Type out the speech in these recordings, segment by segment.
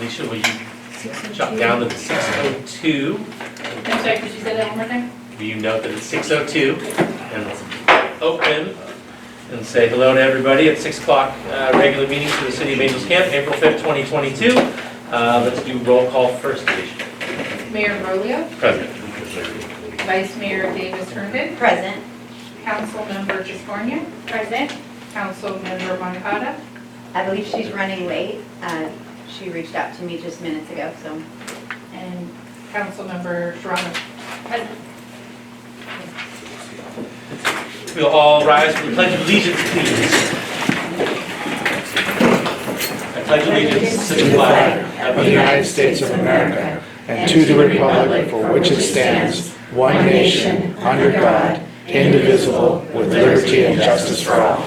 Alicia, will you jot down that it's 6:02? I'm sorry, could you say that one more time? Will you note that it's 6:02 and let's open and say hello to everybody at 6 o'clock regular meeting for the City of Angels Camp, April 5th, 2022. Let's do roll call first, Alicia. Mayor Brolio, Present. Vice Mayor Davis Herndon, Present. Councilmember Tiscornia, present. Councilmember Moncada, I believe she's running late. She reached out to me just minutes ago, so. and Councilmember Serrano, present. We'll all rise for the Pledge of Allegiance, please. I pledge allegiance to the flag of the United States of America and to the republic for which it stands, one nation, under God, indivisible, with liberty and justice for all.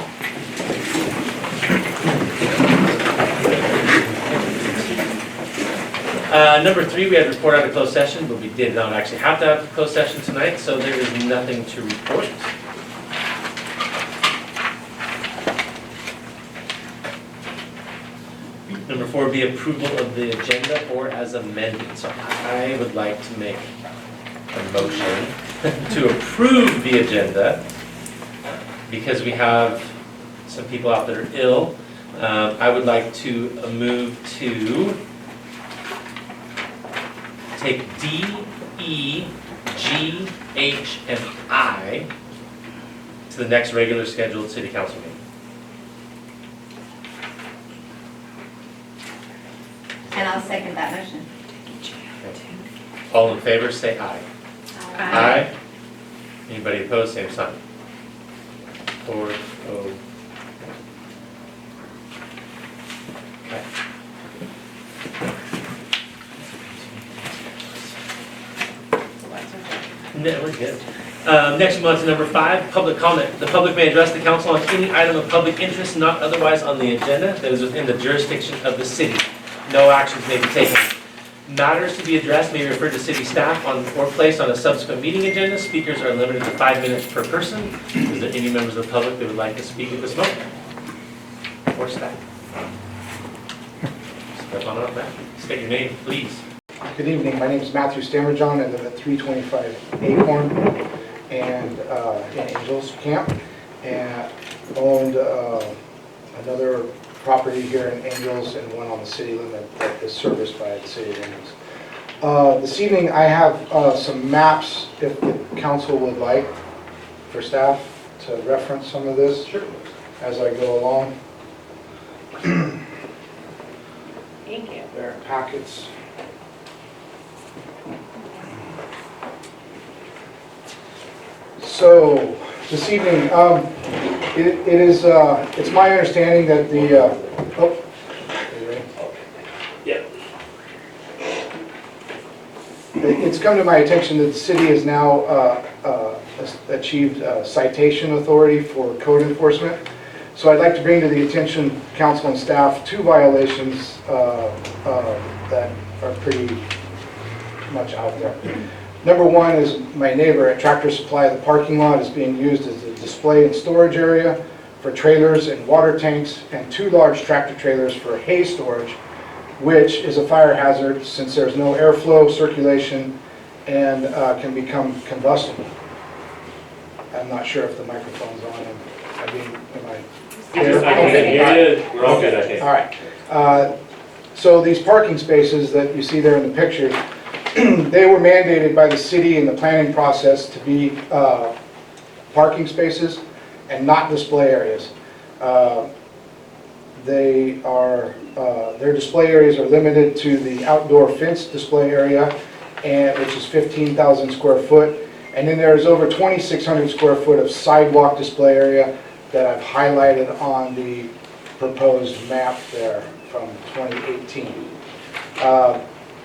Number 3, we had to report out of closed session, but we did not actually have to have a closed session tonight, so there is nothing to report. Number 4 would be approval of the agenda or as amended. So I would like to make a motion to approve the agenda because we have some people out that are ill. I would like to move to take D, E, G, H, and I to the next regular scheduled city council meeting. And I'll second that motion. All in favor, say aye. Aye. Anybody opposed, same sign. 4-0. Okay. No, we're good. Next month, number 5, public comment. The public may address the council on any item of public interest not otherwise on the agenda that is within the jurisdiction of the city. No actions may be taken. Matters to be addressed may be referred to city staff or placed on a subsequent meeting agenda. Speakers are limited to 5 minutes per person. Is there any members of the public that would like to speak at this moment? Or staff? Step on up, Matt. State your name, please. Good evening. My name is Matthew Stammerjohn. I live at 325 Acorn and in Angels Camp, and owned another property here in Angels and one on the city limit that is serviced by the city of Angels. This evening I have some maps, if the council would like, for staff to reference some of this as I go along. Thank you. There are packets. So, this evening, it's my understanding that the, it's come to my attention that the city has now achieved citation authority for code enforcement. So I'd like to bring to the attention, council and staff, 2 violations that are pretty much out there. Number 1 is my neighbor at Tractor Supply. The parking lot is being used as a display and storage area for trailers and water tanks, and 2 large tractor trailers for hay storage, which is a fire hazard since there's no airflow, circulation, and can become combustible. I'm not sure if the microphone's on. Am I here? Okay. We're all good, I think. All right. So these parking spaces that you see there in the pictures, they were mandated by the city in the planning process to be parking spaces and not display areas. Their display areas are limited to the outdoor fence display area, which is 15,000 square foot. And then there's over 2,600 square foot of sidewalk display area that I've highlighted on the proposed map there from 2018.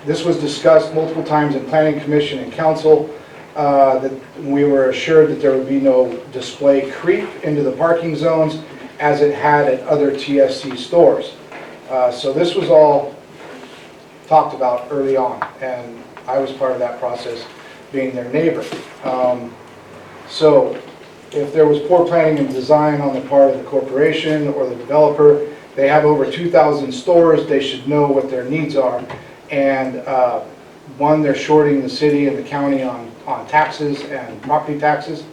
This was discussed multiple times in Planning Commission and Council, that we were assured that there would be no display creep into the parking zones as it had at other TFC stores. So this was all talked about early on, and I was part of that process being their neighbor. So if there was poor planning and design on the part of the corporation or the developer, They have over 2,000 stores. They should know what their needs are. And one, they're shorting the city and the county on taxes and property taxes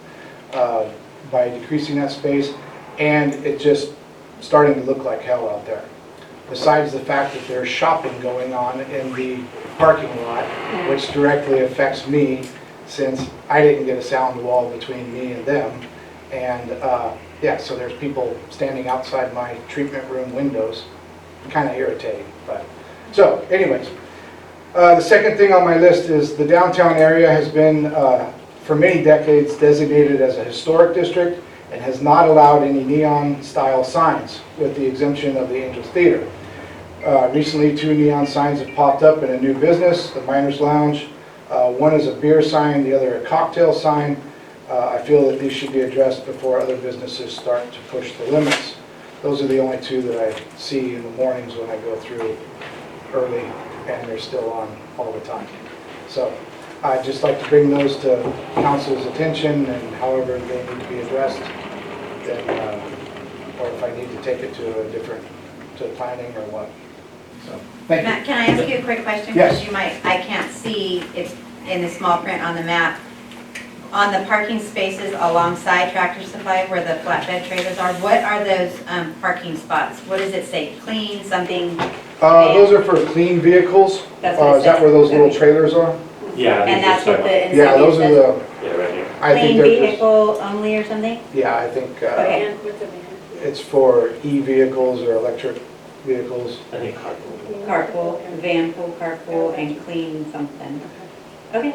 by decreasing that space. And it's just starting to look like hell out there. Besides the fact that there's shopping going on in the parking lot, which directly affects me since I didn't get a sound wall between me and them. And yeah, so there's people standing outside my treatment room windows, kind of irritating. But so anyways, the second thing on my list is the downtown area has been for many decades designated as a historic district and has not allowed any neon style signs with the exemption of the Angels Theater. Recently 2 neon signs have popped up in a new business, the Miners Lounge. One is a beer sign, the other a cocktail sign. I feel that these should be addressed before other businesses start to push the limits. Those are the only 2 that I see in the mornings when I go through early, and they're still on all the time. So I'd just like to bring those to council's attention, and however they need to be addressed, then, or if I need to take it to a different, to planning or what. So, thank you. Matt, can I ask you a quick question? Yes. Because you might, I can't see it in the small print on the map. On the parking spaces alongside Tractor Supply where the flatbed trailers are, what are those parking spots? What does it say? Clean, something? Those are for clean vehicles. That's what it Is that says. where those little trailers are? Yeah. And that's what the Yeah, insignia those are says? the, Yeah, right here. I think Clean they're just, vehicle only or something? yeah, I think Okay. it's for e-vehicles or electric vehicles. I think carpool. Carpool, van pool, carpool, and clean something. Okay.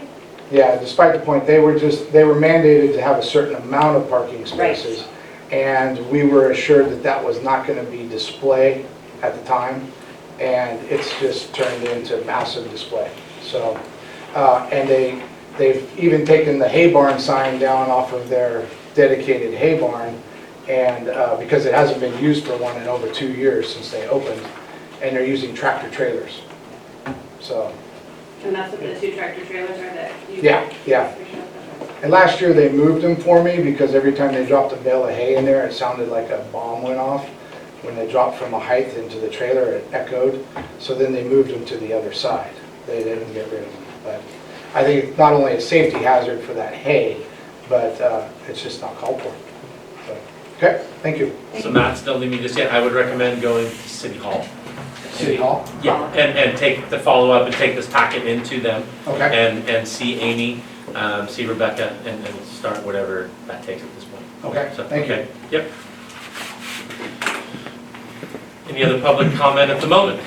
Yeah, despite the point, they were mandated to have a certain amount of parking spaces. And we were assured that that was not going to be display at the time. And it's just turned into massive display. So, and they've even taken the hay barn sign down off of their dedicated hay barn. And because it hasn't been used for one in over 2 years since they opened. And they're using tractor trailers. So. And that's what the 2 tractor trailers are that you... Yeah. And last year they moved them for me because every time they dropped a bale of hay in there, it sounded like a bomb went off. When they dropped from a height into the trailer, it echoed. So then they moved them to the other side. They didn't get rid of them. But I think it's not only a safety hazard for that hay, but it's just not called for. So, okay, thank you. So Matt's don't leave me just yet. I would recommend going to City Hall. City Hall? Yeah, and take the follow-up and take this packet into them Okay, and see Amy, see Rebecca, and start whatever that takes at this point. okay, So, thank you. okay, yep. Any other public comment at the moment?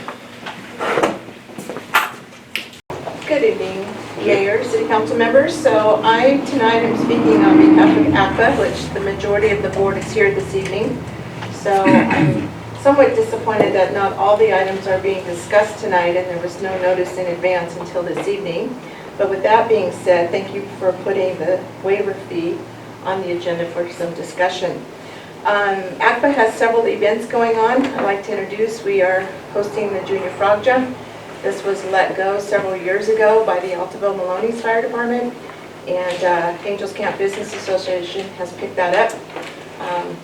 Good evening, Mayor, City Council members. So I tonight am speaking on behalf of ACTA, which the majority of the board is here this evening. So I'm somewhat disappointed that not all the items are being discussed tonight and there was no notice in advance until this evening. But with that being said, thank you for putting the waiver fee on the agenda for some discussion. ACPA has several events going on. I'd like to introduce, we are hosting the Junior Frog Jump. This was let go several years ago by the Altaville Maloney's Fire Department, and Angels Camp Business Association has picked that up.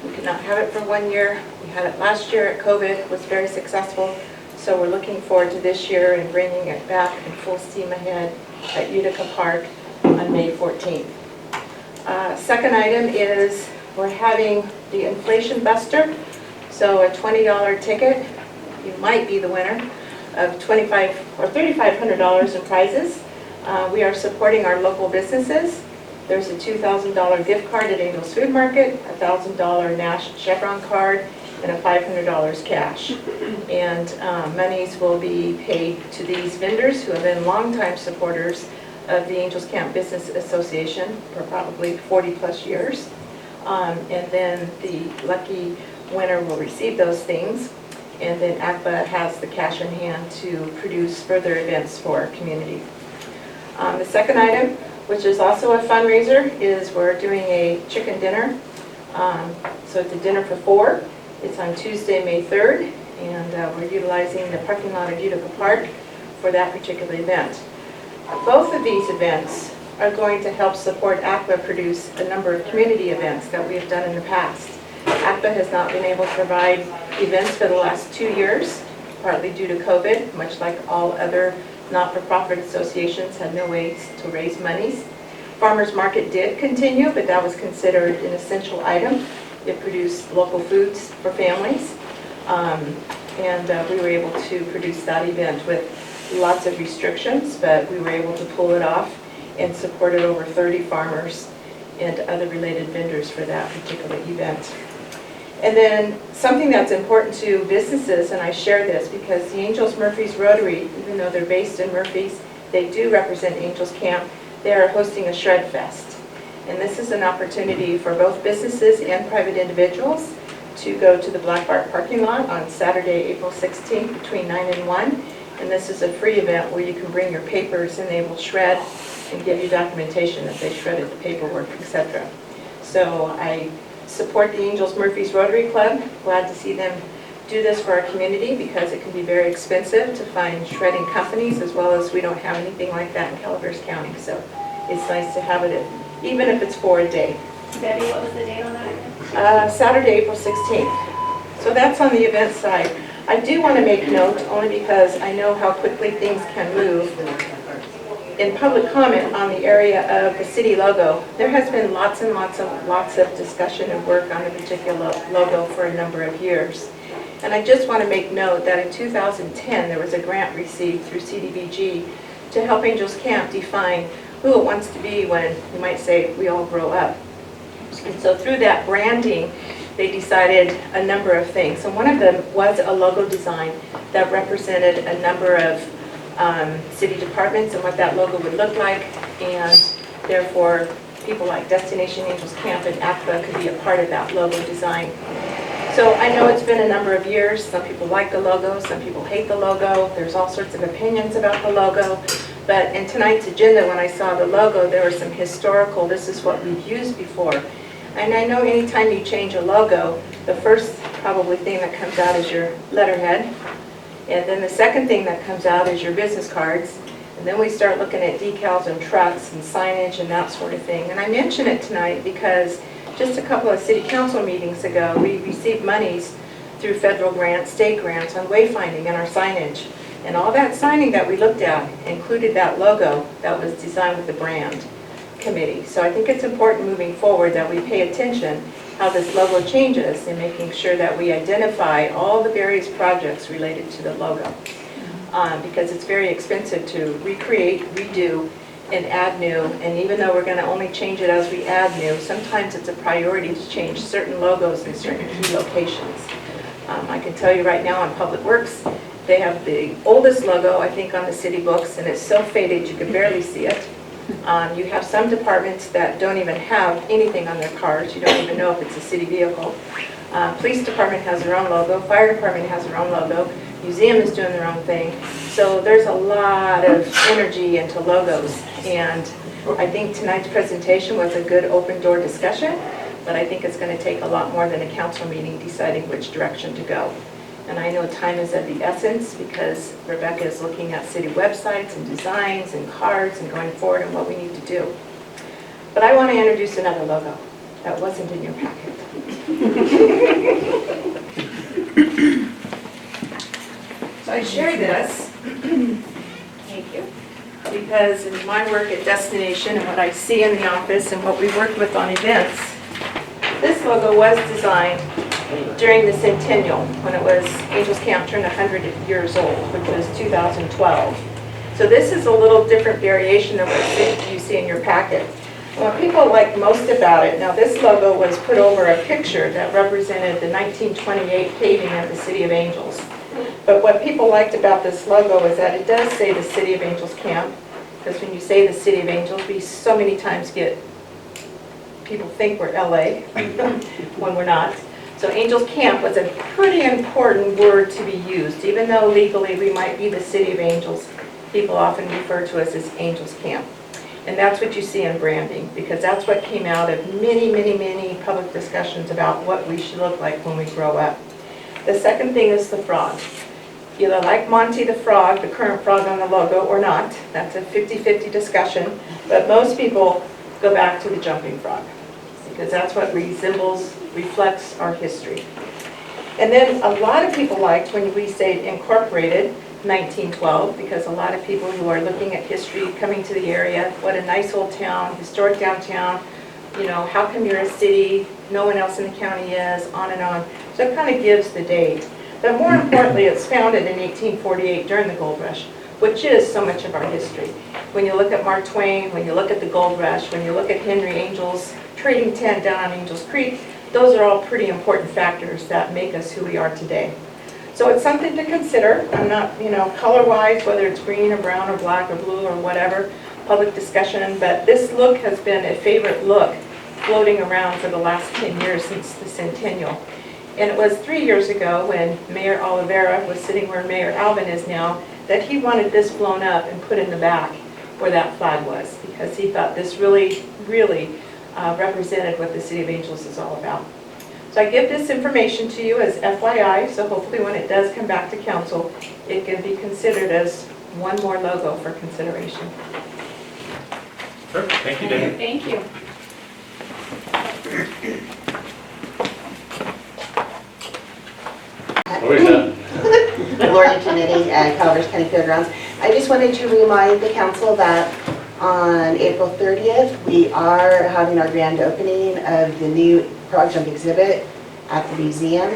We could not have it for 1 year. We had it last year at COVID. It was very successful. So we're looking forward to this year and bringing it back in full steam ahead at Utica Park on May 14th. Second item is we're having the Inflation Buster. So a $20 ticket, you might be the winner, of $2,500 or $3,500 in prizes. We are supporting our local businesses. There's a $2,000 gift card at Angels Food Market, a $1,000 Nash Chevron card, and a $500 cash. And monies will be paid to these vendors who have been longtime supporters of the Angels Camp Business Association for probably 40 plus years. And then the lucky winner will receive those things. And then ACPA has the cash in hand to produce further events for our community. The second item, which is also a fundraiser, is we're doing a chicken dinner. So it's a dinner for 4. It's on Tuesday, May 3rd, and we're utilizing the parking lot of Utica Park for that particular event. Both of these events are going to help support ACPA produce a number of community events that we have done in the past. ACTA has not been able to provide events for the last 2 years, partly due to COVID, much like all other not-for-profit associations had no ways to raise monies. Farmers Market did continue, but that was considered an essential item. It produced local foods for families, and we were able to produce that event with lots of restrictions, but we were able to pull it off and supported over 30 farmers and other related vendors for that particular event. And then something that's important to businesses, and I share this because the Angels Murphys Rotary, even though they're based in Murphys, they do represent Angels Camp. They are hosting a Shred Fest. And this is an opportunity for both businesses and private individuals to go to the Black Bart parking lot on Saturday, April 16th between 9 and 1. And this is a free event where you can bring your papers and they will shred and give you documentation that they shredded the paperwork, etc. So I support the Angels Murphys Rotary Club. Glad to see them do this for our community because it can be very expensive to find shredding companies, as well as we don't have anything like that in Calaveras County. So it's nice to have it, even if it's for a day. Debbie, what was the date on that? Saturday, April 16th. So that's on the event side. I do want to make note, only because I know how quickly things can move. In public comment on the area of the city logo, there has been lots and lots of discussion and work on the particular logo for a number of years. And I just want to make note that in 2010, there was a grant received through CDBG to help Angels Camp define who it wants to be when, you might say, we all grow up. And so through that branding, they decided a number of things. And one of them was a logo design that represented a number of city departments and what that logo would look like. And therefore, people like Destination Angels Camp and ACTA could be a part of that logo design. So I know it's been a number of years. Some people like the logo, some people hate the logo. There's all sorts of opinions about the logo. But in tonight's agenda, when I saw the logo, there was some historical, this is what we've used before. And I know anytime you change a logo, the first probably thing that comes out is your letterhead. And then the second thing that comes out is your business cards. And then we start looking at decals and trucks and signage and that sort of thing. And I mention it tonight because just a couple of city council meetings ago, we received monies through federal grants, state grants on wayfinding and our signage. And all that signing that we looked at included that logo that was designed with the brand committee. So I think it's important moving forward that we pay attention how this logo changes and making sure that we identify all the various projects related to the logo. Because it's very expensive to recreate, redo, and add new. And even though we're going to only change it as we add new, sometimes it's a priority to change certain logos in certain key locations. I can tell you right now on Public Works, they have the oldest logo, I think, on the city books, and it's so faded you can barely see it. You have some departments that don't even have anything on their cars. You don't even know if it's a city vehicle. Police department has their own logo. Fire department has their own logo. Museum is doing their own thing. So there's a lot of energy into logos. And I think tonight's presentation was a good open door discussion, but I think it's going to take a lot more than a council meeting deciding which direction to go. And I know time is of the essence because Rebecca is looking at city websites and designs and cards and going forward and what we need to do. But I want to introduce another logo that wasn't in your packet. So I share this Thank you. because in my work at Destination and what I see in the office and what we worked with on events, this logo was designed during the centennial, when it was Angels Camp turned 100 years old, which was 2012. So this is a little different variation of what you see in your packet. What people like most about it, now this logo was put over a picture that represented the 1928 paving of the City of Angels. But what people liked about this logo is that it does say the City of Angels Camp, because when you say the City of Angels, we so many times get people think we're LA when we're not. So Angels Camp was a pretty important word to be used. Even though legally we might be the City of Angels, people often refer to us as Angels Camp. And that's what you see in branding, because that's what came out of many public discussions about what we should look like when we grow up. The second thing is the frog. You like Monty the Frog, the current frog on the logo, or not. That's a 50-50 discussion, but most people go back to the jumping frog. because that's what reflects our history. And then a lot of people liked when we say incorporated 1912, because a lot of people who are looking at history coming to the area, what a nice old town, historic downtown, you know, how come you're a city, no one else in the county is, on and on. So it kind of gives the date. But more importantly, it's founded in 1848 during the gold rush, which is so much of our history. When you look at Mark Twain, when you look at the gold rush, when you look at Henry Angel's trading tent down on Angels Creek, those are all pretty important factors that make us who we are today. So it's something to consider. I'm not, you know, color-wise, whether it's green or brown or black or blue or whatever, public discussion, but this look has been a favorite look floating around for the last 10 years since the centennial. And it was 3 years ago when Mayor Oliveira was sitting where Mayor Alvin is now, that he wanted this blown up and put in the back where that flag was, because he thought this really, really represented what the City of Angels is all about. So I give this information to you as FYI, so hopefully when it does come back to council, it can be considered as one more logo for consideration. Perfect, thank you, Debbie. Thank you. Where's that? Lori Janetti at Calaveras County Fairgrounds. I just wanted to remind the council that on April 30th, we are having our grand opening of the new frog jump exhibit at the museum.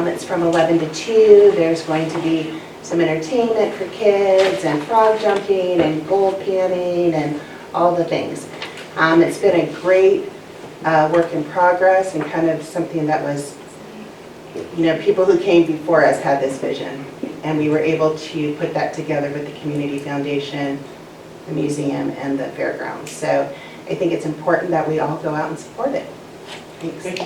It's from 11 to 2. There's going to be some entertainment for kids and frog jumping and gold panning and all the things. It's been a great work in progress and kind of something that was, you know, people who came before us had this vision, and we were able to put that together with the Community Foundation, the museum, and the fairgrounds. So I think it's important that we all go out and support it. Thanks.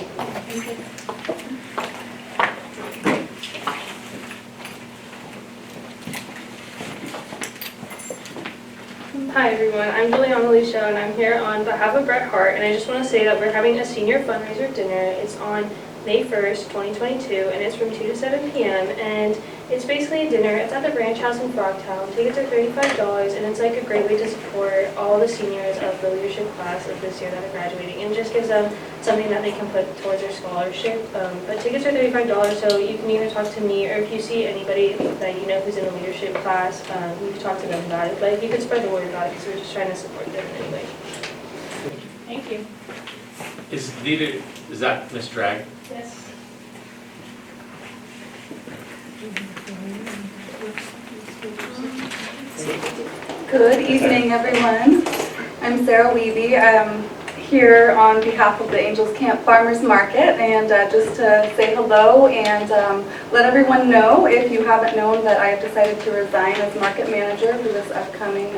Hi everyone, I'm Juliana Alicia and I'm here on behalf of Bret Hart, and I just want to say that we're having a senior fundraiser dinner. It's on May 1st, 2022, and it's from 2 to 7 p.m. and it's basically a dinner. It's at the Ranch House in Frogtown. Tickets are $35, and it's like a great way to support all the seniors of the leadership class of this year that are graduating, and just gives them something that they can put towards their scholarship. But tickets are $35, so you can either talk to me, or if you see anybody that you know who's in the leadership class, you can talk to them about it. But you can spread the word about it, because we're just trying to support them in any way. Thank you. Is that Ms. Drag? Yes. Good evening, everyone. I'm Sarah Weeby. I'm here on behalf of the Angels Camp Farmers Market, and just to say hello and let everyone know, if you haven't known, that I have decided to resign as market manager for this upcoming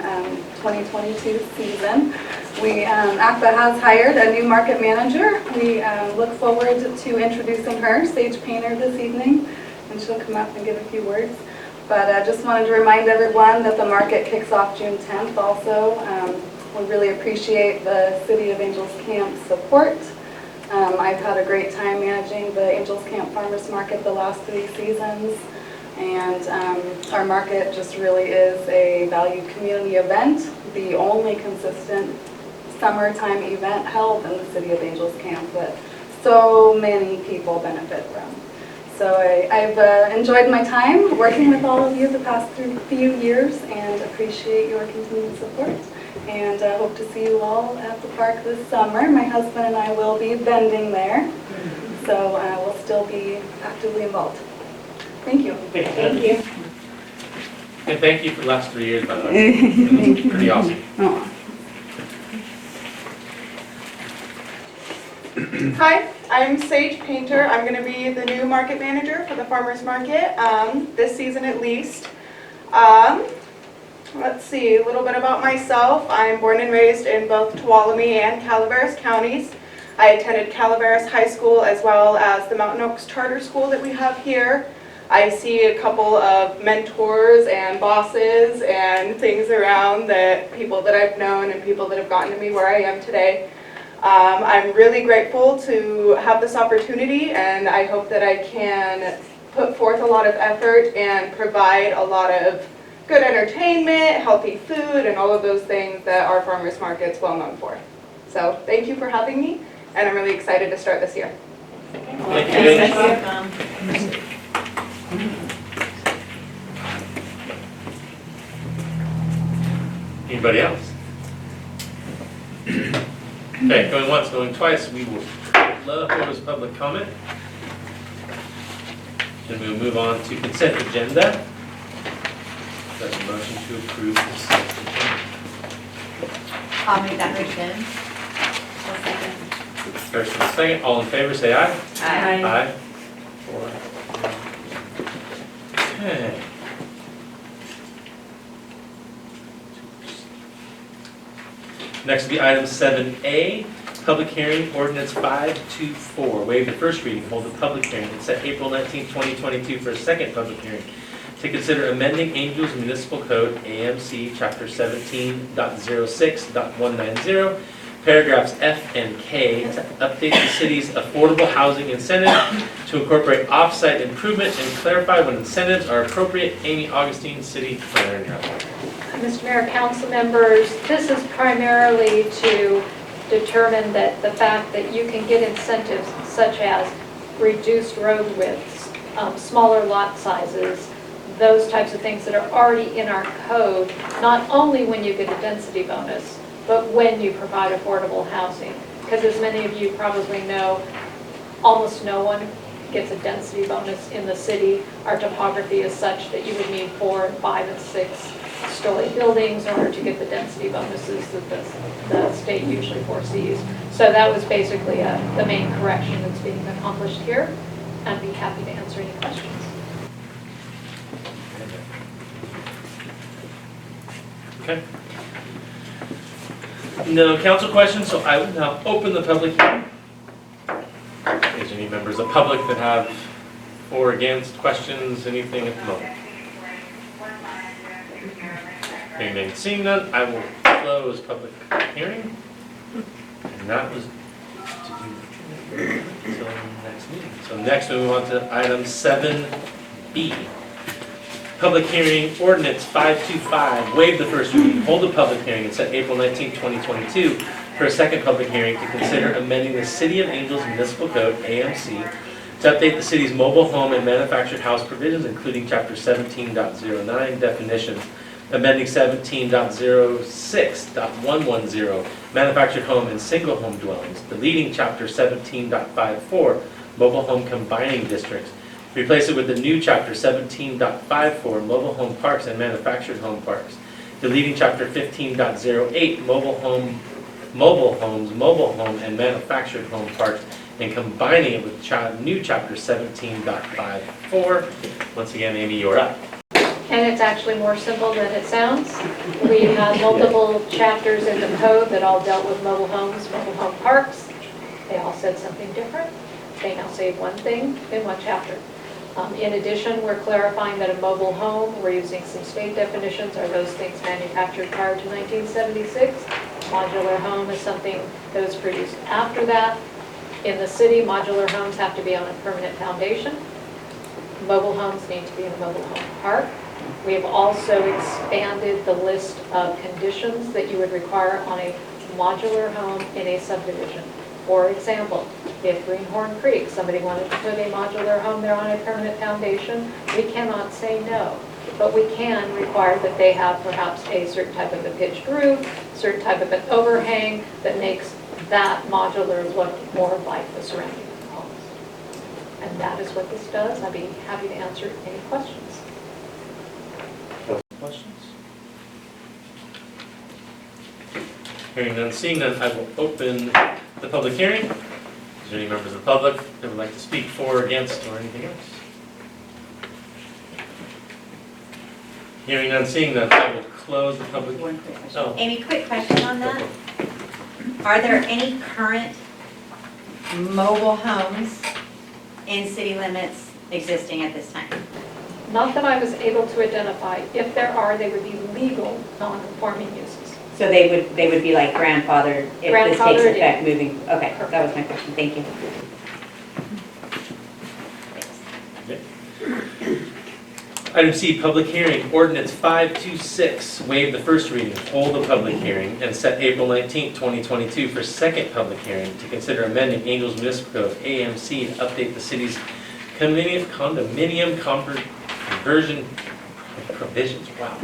2022 season. ACTA has hired a new market manager. We look forward to introducing her, Sage Painter, this evening, and she'll come up and give a few words. But I just wanted to remind everyone that the market kicks off June 10th also. We really appreciate the City of Angels Camp support. I've had a great time managing the Angels Camp Farmers Market the last 3 seasons. And our market just really is a valued community event, the only consistent summertime event held in the City of Angels Camp that so many people benefit from. So I've enjoyed my time working with all of you the past few years, and appreciate your continued support. And hope to see you all at the park this summer. My husband and I will be vending there, so we'll still be actively involved. Thank you. Thank you. And thank you for the last 3 years, by the way. It was pretty awesome. Hi, I'm Sage Painter. I'm going to be the new market manager for the farmers market, this season at least. Let's see, a little bit about myself. I'm born and raised in both Tuolumne and Calaveras counties. I attended Calaveras High School as well as the Mountain Oaks Charter School that we have here. I see a couple of mentors and bosses and things around, that people that I've known and people that have gotten to me where I am today. I'm really grateful to have this opportunity, and I hope that I can put forth a lot of effort and provide a lot of good entertainment, healthy food, and all of those things that our farmers market's well known for. So thank you for having me, and I'm really excited to start this year. Thank you. Thanks, welcome. Anybody else? Okay, going once, going twice, we will close public comment. Then we'll move on to consent agenda. That's a motion to approve the consent agenda. I'll make that motion. First and second, all in favor, say aye. Aye. Aye. 4. Okay. Next will be item 7A, public hearing, ordinance 524. Waive the first reading, hold a public hearing, and set April 19, 2022 for a second public hearing to consider amending Angels Municipal Code, AMC, Chapter 17.06.190, paragraphs F and K to update the city's affordable housing incentive to incorporate off-site improvement and clarify when incentives are appropriate. Amy Augustine, City Planner, you're up. Mr. Mayor, council members, this is primarily to determine that the fact that you can get incentives such as reduced road widths, smaller lot sizes, those types of things that are already in our code, not only when you get a density bonus, but when you provide affordable housing. Because as many of you probably know, almost no one gets a density bonus in the city. Our topography is such that you would need 4, 5, and 6 story buildings in order to get the density bonuses that the state usually foresees. So that was basically the main correction that's being accomplished here. I'd be happy to answer any questions. Okay. No council questions, so I will now open the public hearing. Is there any members of the public that have or against questions, anything at the moment? Hearing none, seeing none, I will close public hearing. And that was to do until next meeting. So next we move on to item 7B. Public hearing, ordinance 525, waive the first reading, hold a public hearing, and set April 19, 2022 for a second public hearing to consider amending the City of Angels Municipal Code, AMC, to update the city's mobile home and manufactured house provisions, including Chapter 17.09 definitions, amending 17.06.110 manufactured home and single home dwellings, deleting Chapter 17.54 mobile home combining districts, replace it with the new Chapter 17.54 mobile home parks and manufactured home parks, deleting Chapter 15.08 mobile homes, mobile home and manufactured home parks, and combining it with new Chapter 17.54. Once again, Amy, you're up. And it's actually more simple than it sounds. We had multiple chapters in the code that all dealt with mobile homes, mobile home parks. They all said something different. They now say one thing in one chapter. In addition, we're clarifying that a mobile home, we're using some state definitions, are those things manufactured prior to 1976. Modular home is something that was produced after that. In the city, modular homes have to be on a permanent foundation. Mobile homes need to be in a mobile home park. We have also expanded the list of conditions that you would require on a modular home in a subdivision. For example, if Greenhorn Creek, somebody wanted to put a modular home there on a permanent foundation, we cannot say no. But we can require that they have perhaps a certain type of a pitched roof, certain type of an overhang that makes that modular look more like the surrounding homes. And that is what this does. I'd be happy to answer any questions. Questions? Hearing none, seeing none, I will open the public hearing. Is there any members of the public that would like to speak for, against, or anything else? Hearing none, seeing none, I will close the public. One quick question. Oh. Amy, quick question on that. Are there any current mobile homes in city limits existing at this time? Not that I was able to identify. If there are, they would be legal non-conforming uses. So they would be like grandfathered if this takes Grandfathered, effect moving, okay, that was my question, thank you. Item C, public hearing, ordinance 526, waive the first reading, hold a public hearing, and set April 19th, 2022 for second public hearing to consider amending Angels Municipal Code AMC to update the city's condominium conversion provisions. Wow.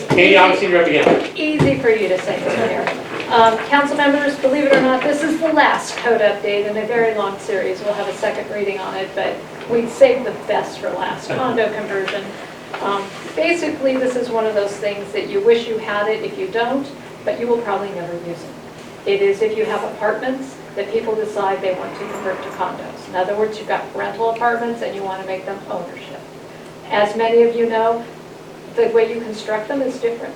Katie, obviously you're up again. Easy for you to say, Mayor. Council members, believe it or not, this is the last code update in a very long series. We'll have a second reading on it, but we saved the best for last, condo conversion. Basically, this is one of those things that you wish you had it if you don't, but you will probably never use it. It is if you have apartments that people decide they want to convert to condos. In other words, you've got rental apartments and you want to make them ownership. As many of you know, the way you construct them is different.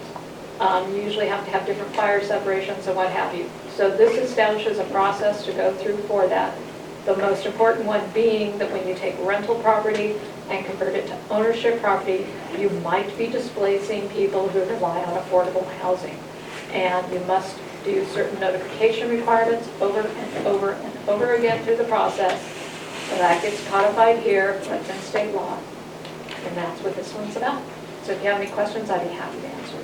You usually have to have different fire separations and what have you. So this establishes a process to go through for that. The most important one being that when you take rental property and convert it to ownership property, you might be displacing people who rely on affordable housing. And you must do certain notification requirements over and over and over again through the process. So that gets codified here, that's in state law. And that's what this one's about. So if you have any questions, I'd be happy to answer.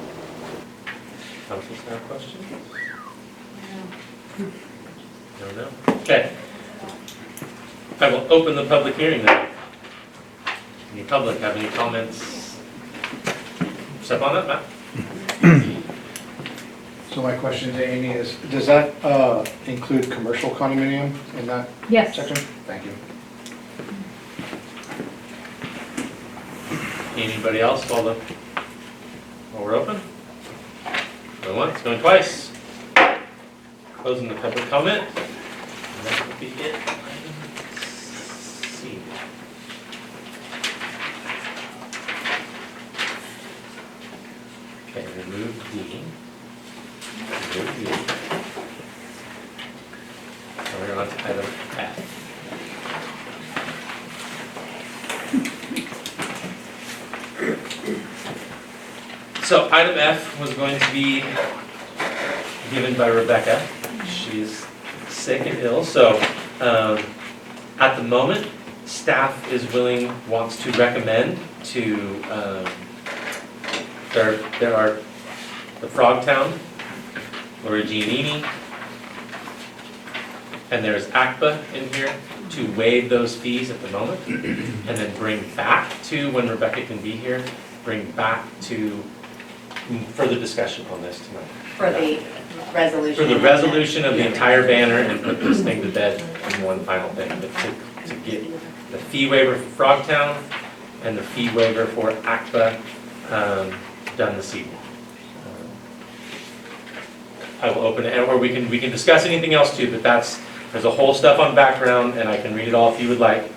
Council's have questions? No. Okay. I will open the public hearing now. Any public have any comments? Step on it, Matt. So my question to Amy is, does that include commercial condominium in that Yes. section? Thank you. Anybody else while we're open? Going once, going twice. Closing the public comment. And that will be it. Item C. Okay, remove D. Remove D. And we're on to item F. So item F was going to be given by Rebecca. She's sick and ill, so at the moment, staff wants to recommend to, there are the Frogtown, Lori Giannini, and there's ACTA in here to waive those fees at the moment, and then bring back to, when Rebecca can be here, bring back to further discussion on this tonight. For the resolution. For the resolution of the entire banner and put this thing to bed in one final thing. But to get the fee waiver for Frogtown and the fee waiver for ACTA done this evening. I will open it, or we can discuss anything else too, but there's a whole stuff on background and I can read it all if you would like.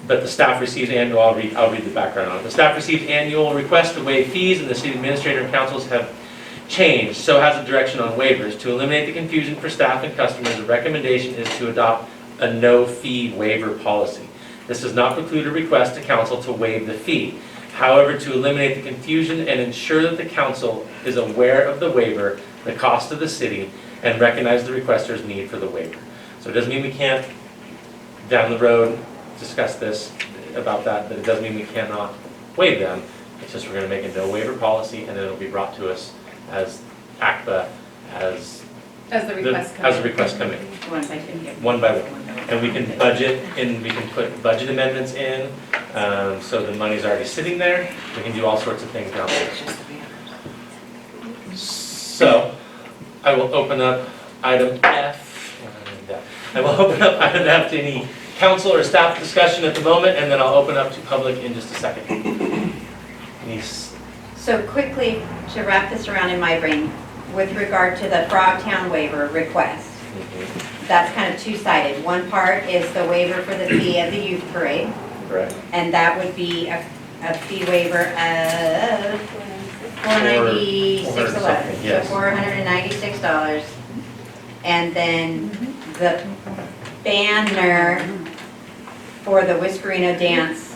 But the staff received annual, I'll read the background on it. The staff received annual requests to waive fees, and the city administrator and councils have changed, so has a direction on waivers. To eliminate the confusion for staff and customers, the recommendation is to adopt a no-fee waiver policy. This does not preclude a request to council to waive the fee. However, to eliminate the confusion and ensure that the council is aware of the waiver, the cost of the city, and recognize the requester's need for the waiver. So it doesn't mean we can't, down the road, discuss this about that, but it doesn't mean we cannot waive them. It's just we're going to make a no waiver policy, and then it'll be brought to us as ACTA as the request come in. One by two. One by one. And we can budget, and we can put budget amendments in, so the money's already sitting there. We can do all sorts of things down there. So, I will open up item F. I will open up item F to any council or staff discussion at the moment, and then I'll open up to public in just a second. So quickly, to wrap this around in my brain, with regard to the Frogtown waiver request, that's kind of two-sided. One part is the waiver for the fee of the youth parade. Correct. And that would be a fee waiver of $496.11. Yes. So $496. And then the banner for the Whiskerino dance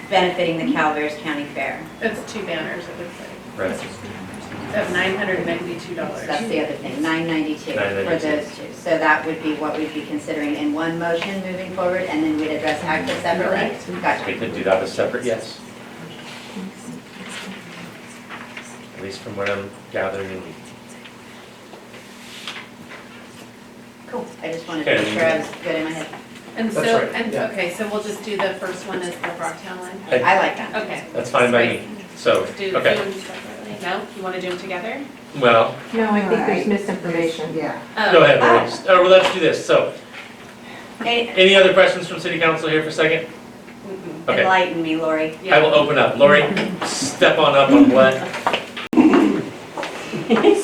benefiting the Calaveras County Fair. It's two banners, it looks like. Right. Of $992. That's the other thing, $992 for those two. So that would be what we'd be considering in one motion moving forward, and then we'd address ACTA separately? We Gotcha. could do that as separate, yes. At least from what I'm gathering in. Cool. I just wanted to Okay. make sure I was good in my head. And That's so, right, and, yeah. okay, so we'll just do the first one as the Brocktown one? I like that. Okay. That's fine by me. So, Do okay, them separately? No? You want to do them together? well, No, I think there's misinformation. Yeah. Oh. go ahead, Lori. Well, let's do this. So, Hey, any other questions from city council here for a second? Okay. enlighten me, Lori. I will open up. Lori, step on up on what?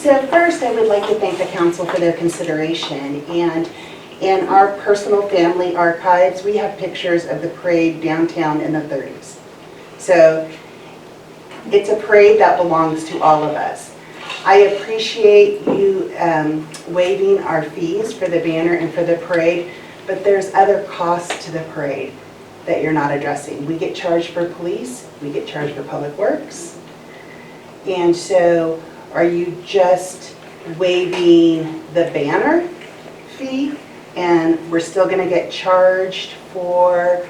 So first, I would like to thank the council for their consideration. And in our personal family archives, we have pictures of the parade downtown in the 30s. So it's a parade that belongs to all of us. I appreciate you waiving our fees for the banner and for the parade, but there's other costs to the parade that you're not addressing. We get charged for police, we get charged for public works. And so are you just waiving the banner fee and we're still gonna get charged for,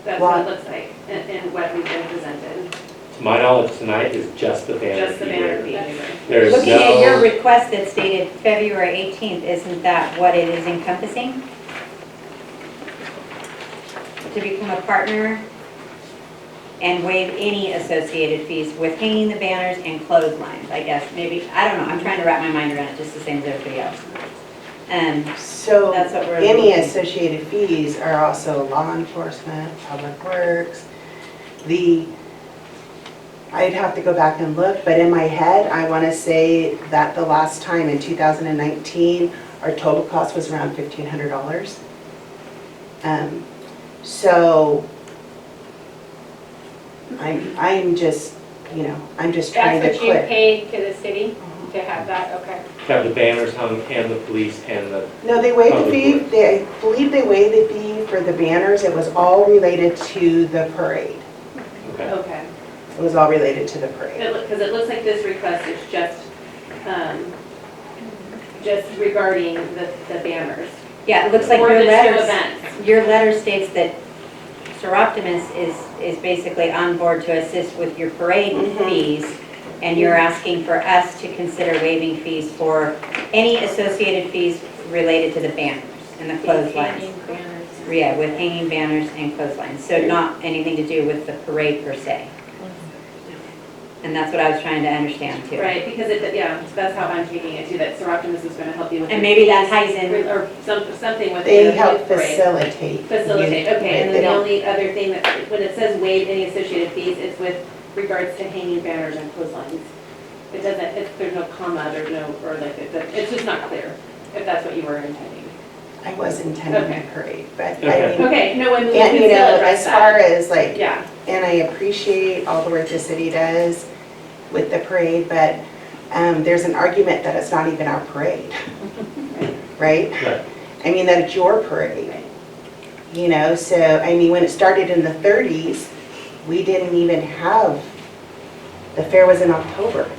That's what it looks like and what we've been presented, To my knowledge, tonight is just the banner. just the banner fee. There is Looking at your no, request that stated February 18th, isn't that what it is encompassing? To become a partner and waive any associated fees with hanging the banners and clotheslines, I guess, maybe, I don't know, I'm trying to wrap my mind around it just the same as everybody else. so That's what we're any looking- associated fees are also law enforcement, public works. I'd have to go back and look, but in my head, I wanna say that the last time in 2019, our total cost was around $1,500. So I'm just, I'm just trying to That's what you clear. paid to the city to have that, okay. have the banners hung and the police and the, No, they waived the Public fee, works. I believe they waived the fee for the banners, it was all related to the parade. okay. Okay. It was all related to the parade. Because it looks like this request is just regarding the banners. Yeah, it looks like For your the two letter, events. your letter states that Sir Optimus is basically on board to assist with your parade Mhm. fees, and you're asking for us to consider waiving fees for any associated fees related to the banners and the clotheslines. Hanging banners. Yeah, with hanging banners and clotheslines, so not anything to do with the parade per se. And that's what I was trying to understand too. Right, because that's how I'm taking it too, that Sir Optimus is going to help you with. And the maybe that fees, ties in, Or something with the They help parade. facilitate. Facilitate, okay, and They then the don't- only other thing that, when it says waive any associated fees, it's with regards to hanging banners and clotheslines. It doesn't, there's no comma, there's no, or like, it's just not clear, if that's what you were intending. I was intending Okay. the parade, but Okay. I mean, Okay, no, and we and can still address as far that. as like, Yeah, and I appreciate all the work the city does with the parade, but there's an argument that it's not even our parade, right? Right. I mean, that it's your parade, so, I mean, when it started in the 30s, we didn't even have, the fair was in October.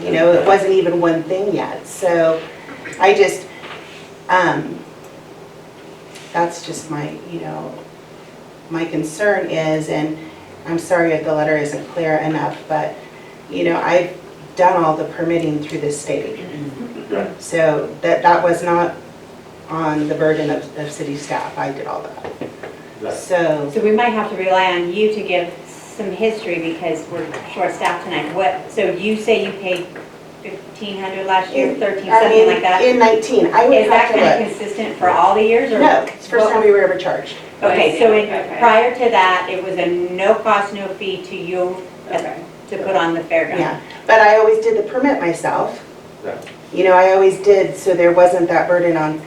It wasn't even one thing yet, so I just, that's just my, my concern is, and I'm sorry if the letter isn't clear enough, but, I've done all the permitting through the state. Right. So that was not on the burden of city staff, I did all that. Right. So, so we might have to rely on you to give some history because we're short-staffed tonight. So you say you paid $1,500 last year, 13, I something mean, like that? in 19, I would Is that have kind of to look. consistent for all the years? Or No, it's the first time we were ever charged. Okay, so Okay. prior to that, it was a no cost, no fee to you okay. to put on the fairground? Yeah, but I always did the permit myself. Right. I always did, so there wasn't that burden on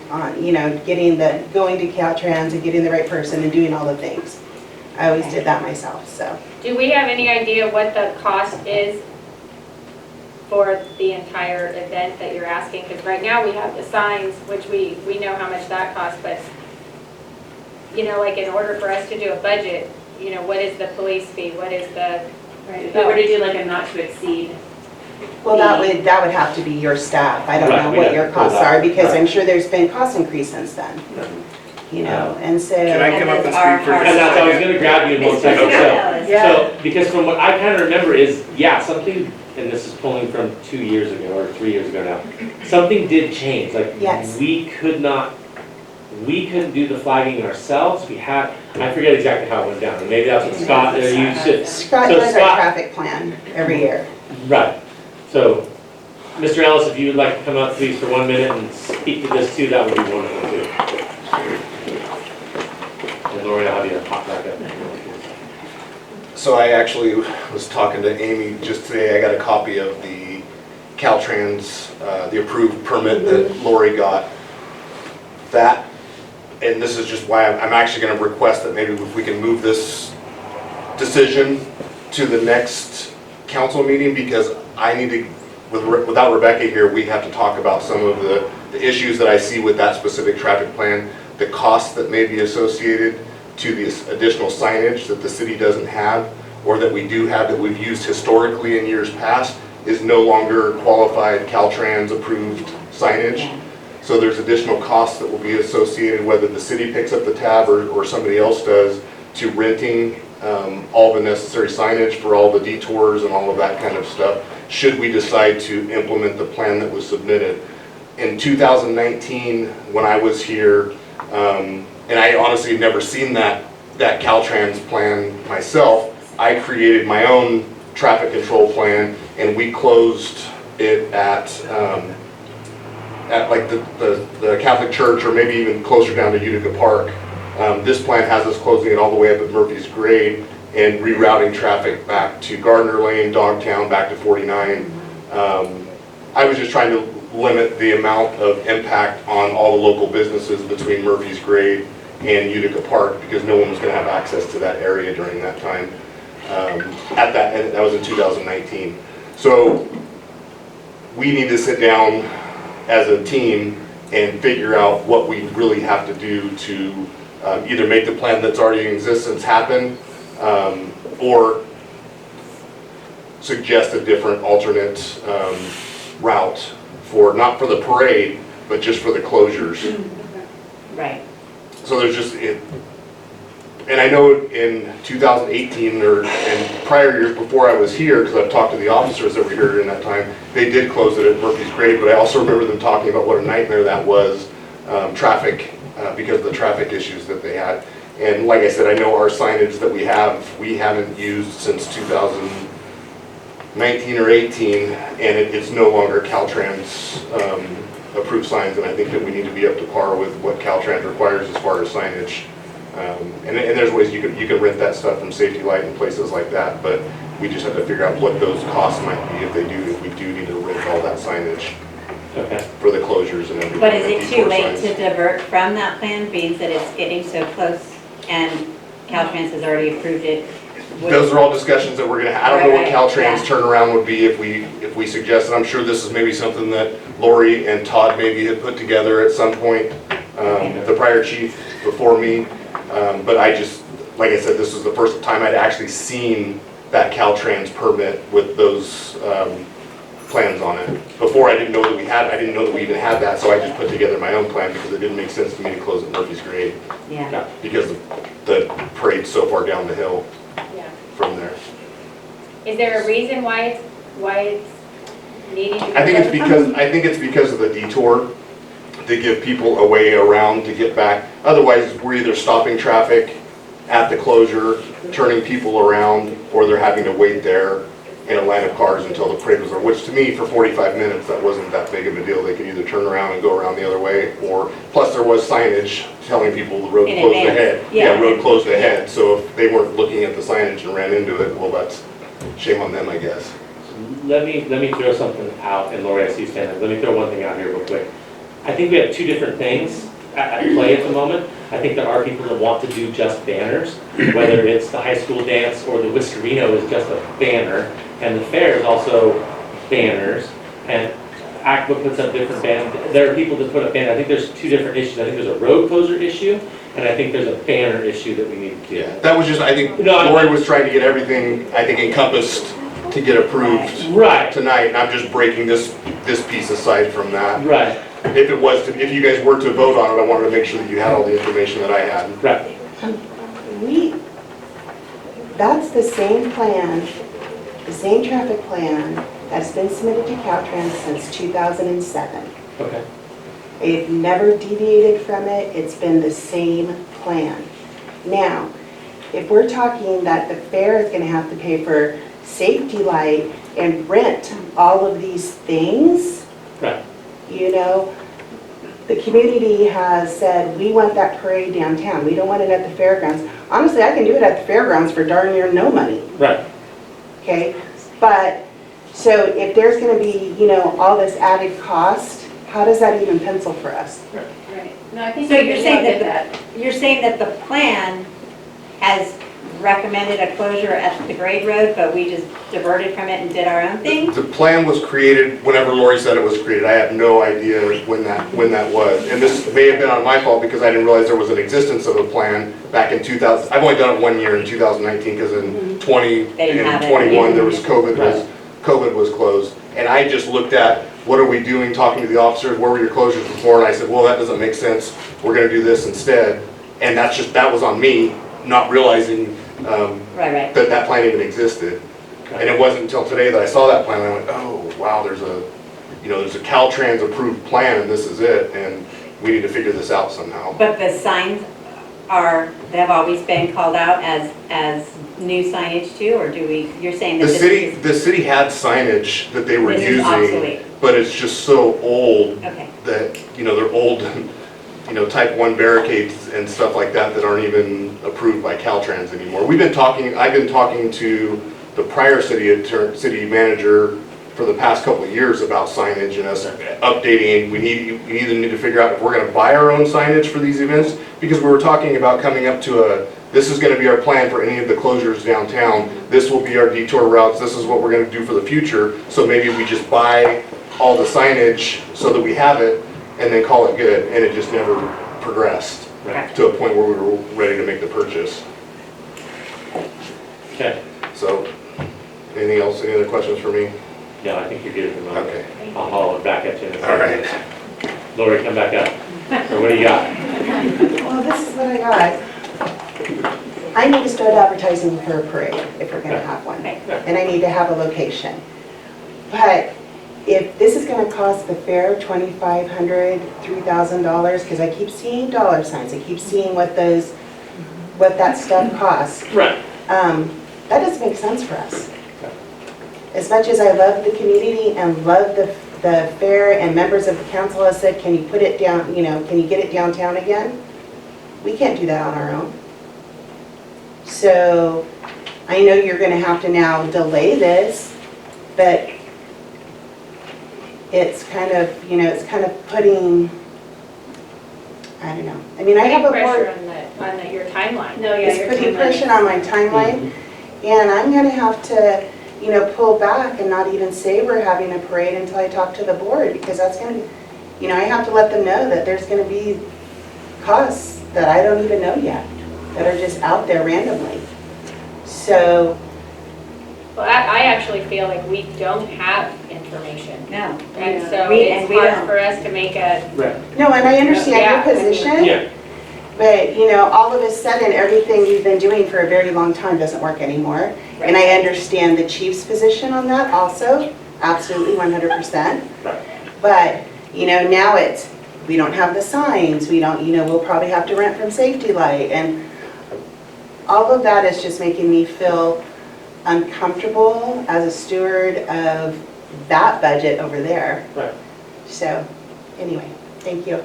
going to Caltrans and getting the right person and doing all the things. I always did that myself, so. Do we have any idea what the cost is for the entire event that you're asking? Because right now we have the signs, which we know how much that costs, but, like in order for us to do a budget, what is the police fee? What is the? Right, if we were to do like a not to exceed, Well, that would have to be your staff. I don't Right, know we what gotta your pull costs that. are, because Right. I'm sure there's been cost increase since then, you know, and so. Can I come up and Our- speak for our- And just a that's, I was second? gonna grab you in one second, so. Yeah. So, because from what I kind of remember is, yeah, something, and this is pulling from 2 years ago or 3 years ago now, something did change, like, Yes. we couldn't do the flagging ourselves, I forget exactly how it went down, and maybe that's what Scott, you should. Scott So does our Scott- traffic plan every year. Right, so, Mr. Ellis, if you would like to come up, please, for 1 minute and speak to this too, that would be wonderful too. And Lori, I'll have you pop back up. So I actually was talking to Amy just today. I got a copy of the Caltrans, the approved permit that Lori got. That, and this is just why I'm actually going to request that maybe if we can move this decision to the next council meeting, because I need to, without Rebecca here, we have to talk about some of the issues that I see with that specific traffic plan, the costs that may be associated to this additional signage that the city doesn't have, or that we do have that we've used historically in years past, is no longer qualified Caltrans approved signage. So there's additional costs that will be associated, whether the city picks up the tab or somebody else does, to renting all the necessary signage for all the detours and all of that kind of stuff, should we decide to implement the plan that was submitted. In 2019, when I was here, and I honestly had never seen that Caltrans plan myself, I created my own traffic control plan, and we closed it at like the Catholic Church, or maybe even closer down to Utica Park. This plan has us closing it all the way up at Murphy's Grade and rerouting traffic back to Gardner Lane, Dogtown, back to 49. I was just trying to limit the amount of impact on all the local businesses between Murphy's Grade and Utica Park, because no one was going to have access to that area during that time. And that was in 2019. So we need to sit down as a team and figure out what we really have to do to either make the plan that's already in existence happen, or suggest a different alternate route for, not for the parade, but just for the closures. Right. So there's just, and I know in 2018 and prior years before I was here, because I've talked to the officers that were here during that time, they did close it at Murphy's Grade, but I also remember them talking about what a nightmare that was, traffic, because of the traffic issues that they had. And like I said, I know our signage that we haven't used since 2019 or 18, and it's no longer Caltrans approved signs, and I think that we need to be up to par with what Caltrans requires as far as signage. And there's ways you can rent that stuff from Safety Light and places like that, but we just have to figure out what those costs might be if we do need to rent all that signage. Okay. For the closures and everything. But is it too detour late signs. to divert from that plan, being that it's getting so close and Caltrans has already approved it? Those are all discussions that we're gonna have. I don't know what Right, Caltrans yeah. turnaround would be if we suggest, and I'm sure this is maybe something that Lori and Todd maybe had put together at some point, the prior chief before me. But I just, like I said, this was the first time I'd actually seen that Caltrans permit with those plans on it. Before, I didn't know that we even had that, so I just put together my own plan because it didn't make sense to me to close at Murphy's Grade, Yeah. because the parade's so far down the hill Yeah. from there. Is there a reason why it's needing to be? I think closed? it's because of the detour, to give people a way around to get back. Otherwise, we're either stopping traffic at the closure, turning people around, or they're having to wait there in a line of cars until the parade was over, which to me, for 45 minutes, that wasn't that big of a deal. They could either turn around and go around the other way, or, plus there was signage telling people the road In closed advance. ahead. Yeah. Road closed ahead, so if they weren't looking at the signage and ran into it, well, that's shame on them, I guess. Let me throw something out, and Lori, I see you standing. Let me throw one thing out here real quick. I think we have two different things at play at the moment. I think there are people that want to do just banners, whether it's the high school dance or the Whiskerino is just a banner, and the fair is also banners, and ACTA puts up different banners. There are people that put up banners. I think there's two different issues. I think there's a road closure issue, and I think there's a banner issue that we need to deal with. That was just, I think No, Lori was trying to get everything, I think, encompassed to get approved Right, tonight, and I'm just breaking this piece aside from that. right, If you guys were to vote on it, I wanted to make sure that you had all the information that I had. right. That's the same plan, the same traffic plan that's been submitted to Caltrans since 2007. Okay. They've never deviated from it, it's been the same plan. Now, if we're talking that the fair is gonna have to pay for safety light and rent all of these things, Right. you know, the community has said, we want that parade downtown, we don't want it at the fairgrounds. Honestly, I can do it at the fairgrounds for darn near no money, Right. okay? But, so if there's gonna be, you know, all this added cost, how does that even pencil for us? Right. No, I think So you're saying that the plan has recommended a closure at the grade road, but we just diverted from it and did our own thing? The plan was created whenever Lori said it was created. I have no idea when that was. And this may have been on my fault because I didn't realize there was an existence of a plan back in 2000. I've only done it 1 year in 2019 because in 20 They didn't have and it. 21 there was COVID Right. was closed. And I just looked at what are we doing, talking to the officers, where were your closures before? And I said, well, that doesn't make sense. We're going to do this instead. And that was on me, not realizing Right. that plan even existed. And it wasn't until today that I saw that plan, and I went, oh, wow, there's a Caltrans approved plan, and this is it, and we need to figure this out somehow. But the signs they've always been called out as new signage too, or you're saying that The city had signage that they were This is using, obsolete. but it's just so old Okay. that, they're old, type 1 barricades and stuff like that aren't even approved by Caltrans anymore. I've been talking to the prior city manager for the past couple of years about signage and us updating. We either need to figure out if we're gonna buy our own signage for these events, because we were talking about coming up to this is gonna be our plan for any of the closures downtown. This will be our detour routes. This is what we're gonna do for the future. So maybe we just buy all the signage so that we have it and then call it good. And it just never progressed to a point where we were ready to make the purchase. Okay. So, anything else? Any other questions for me? Yeah, I think you're good at the moment. Okay. I'll haul it back at you in a second. All right. Lori, come back up. Or what do you got? Well, this is what I got. I need to start advertising for a parade, if we're gonna have one. And I need to have a location. But if this is gonna cost the fair $2,500, $3,000, because I keep seeing dollar signs, I keep seeing what that stuff costs. Right. That doesn't make sense for us. As much as I love the community and love the fair, and members of the council have said, can you put it down, can you get it downtown again? We can't do that on our own. So I know you're gonna have to now delay this, but it's kind of putting, I don't know. I mean, I have a Pressure board. on your timeline. No, yeah, It's your putting timeline. pressure on my timeline, and I'm gonna have to, pull back and not even say we're having a parade until I talk to the board, because that's gonna be, I have to let them know that there's gonna be costs that I don't even know yet, that are just out there randomly. So, Well, I actually feel like we don't have information. No. And so We it's don't. hard for us to make a, Right. no, and I understand Yeah, your position. Yeah. But, all of a sudden, everything you've been doing for a very long time doesn't work anymore. And I understand the chief's position on that also, absolutely 100%. Right. But, now we don't have the signs, we don't, we'll probably have to rent from Safety Light. And all of that is just making me feel uncomfortable as a steward of that budget over there. Right. So, anyway, thank you.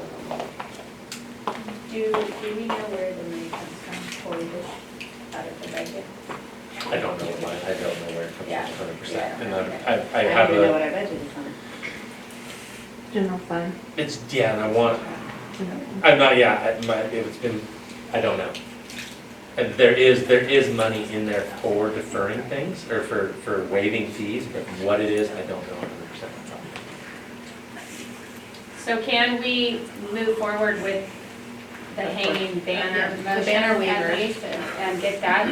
Do we know where the money comes from for this out of the budget? I don't know where it comes Yeah. from 100%. Yeah. And I I have don't even know a, what our budget is on. General fund. and it's been, I don't know. And there is money in there for deferring things, or for waiving fees, but what it is, I don't know 100%. so can we move forward with the hanging banner? The banner waiver. at least, and get that?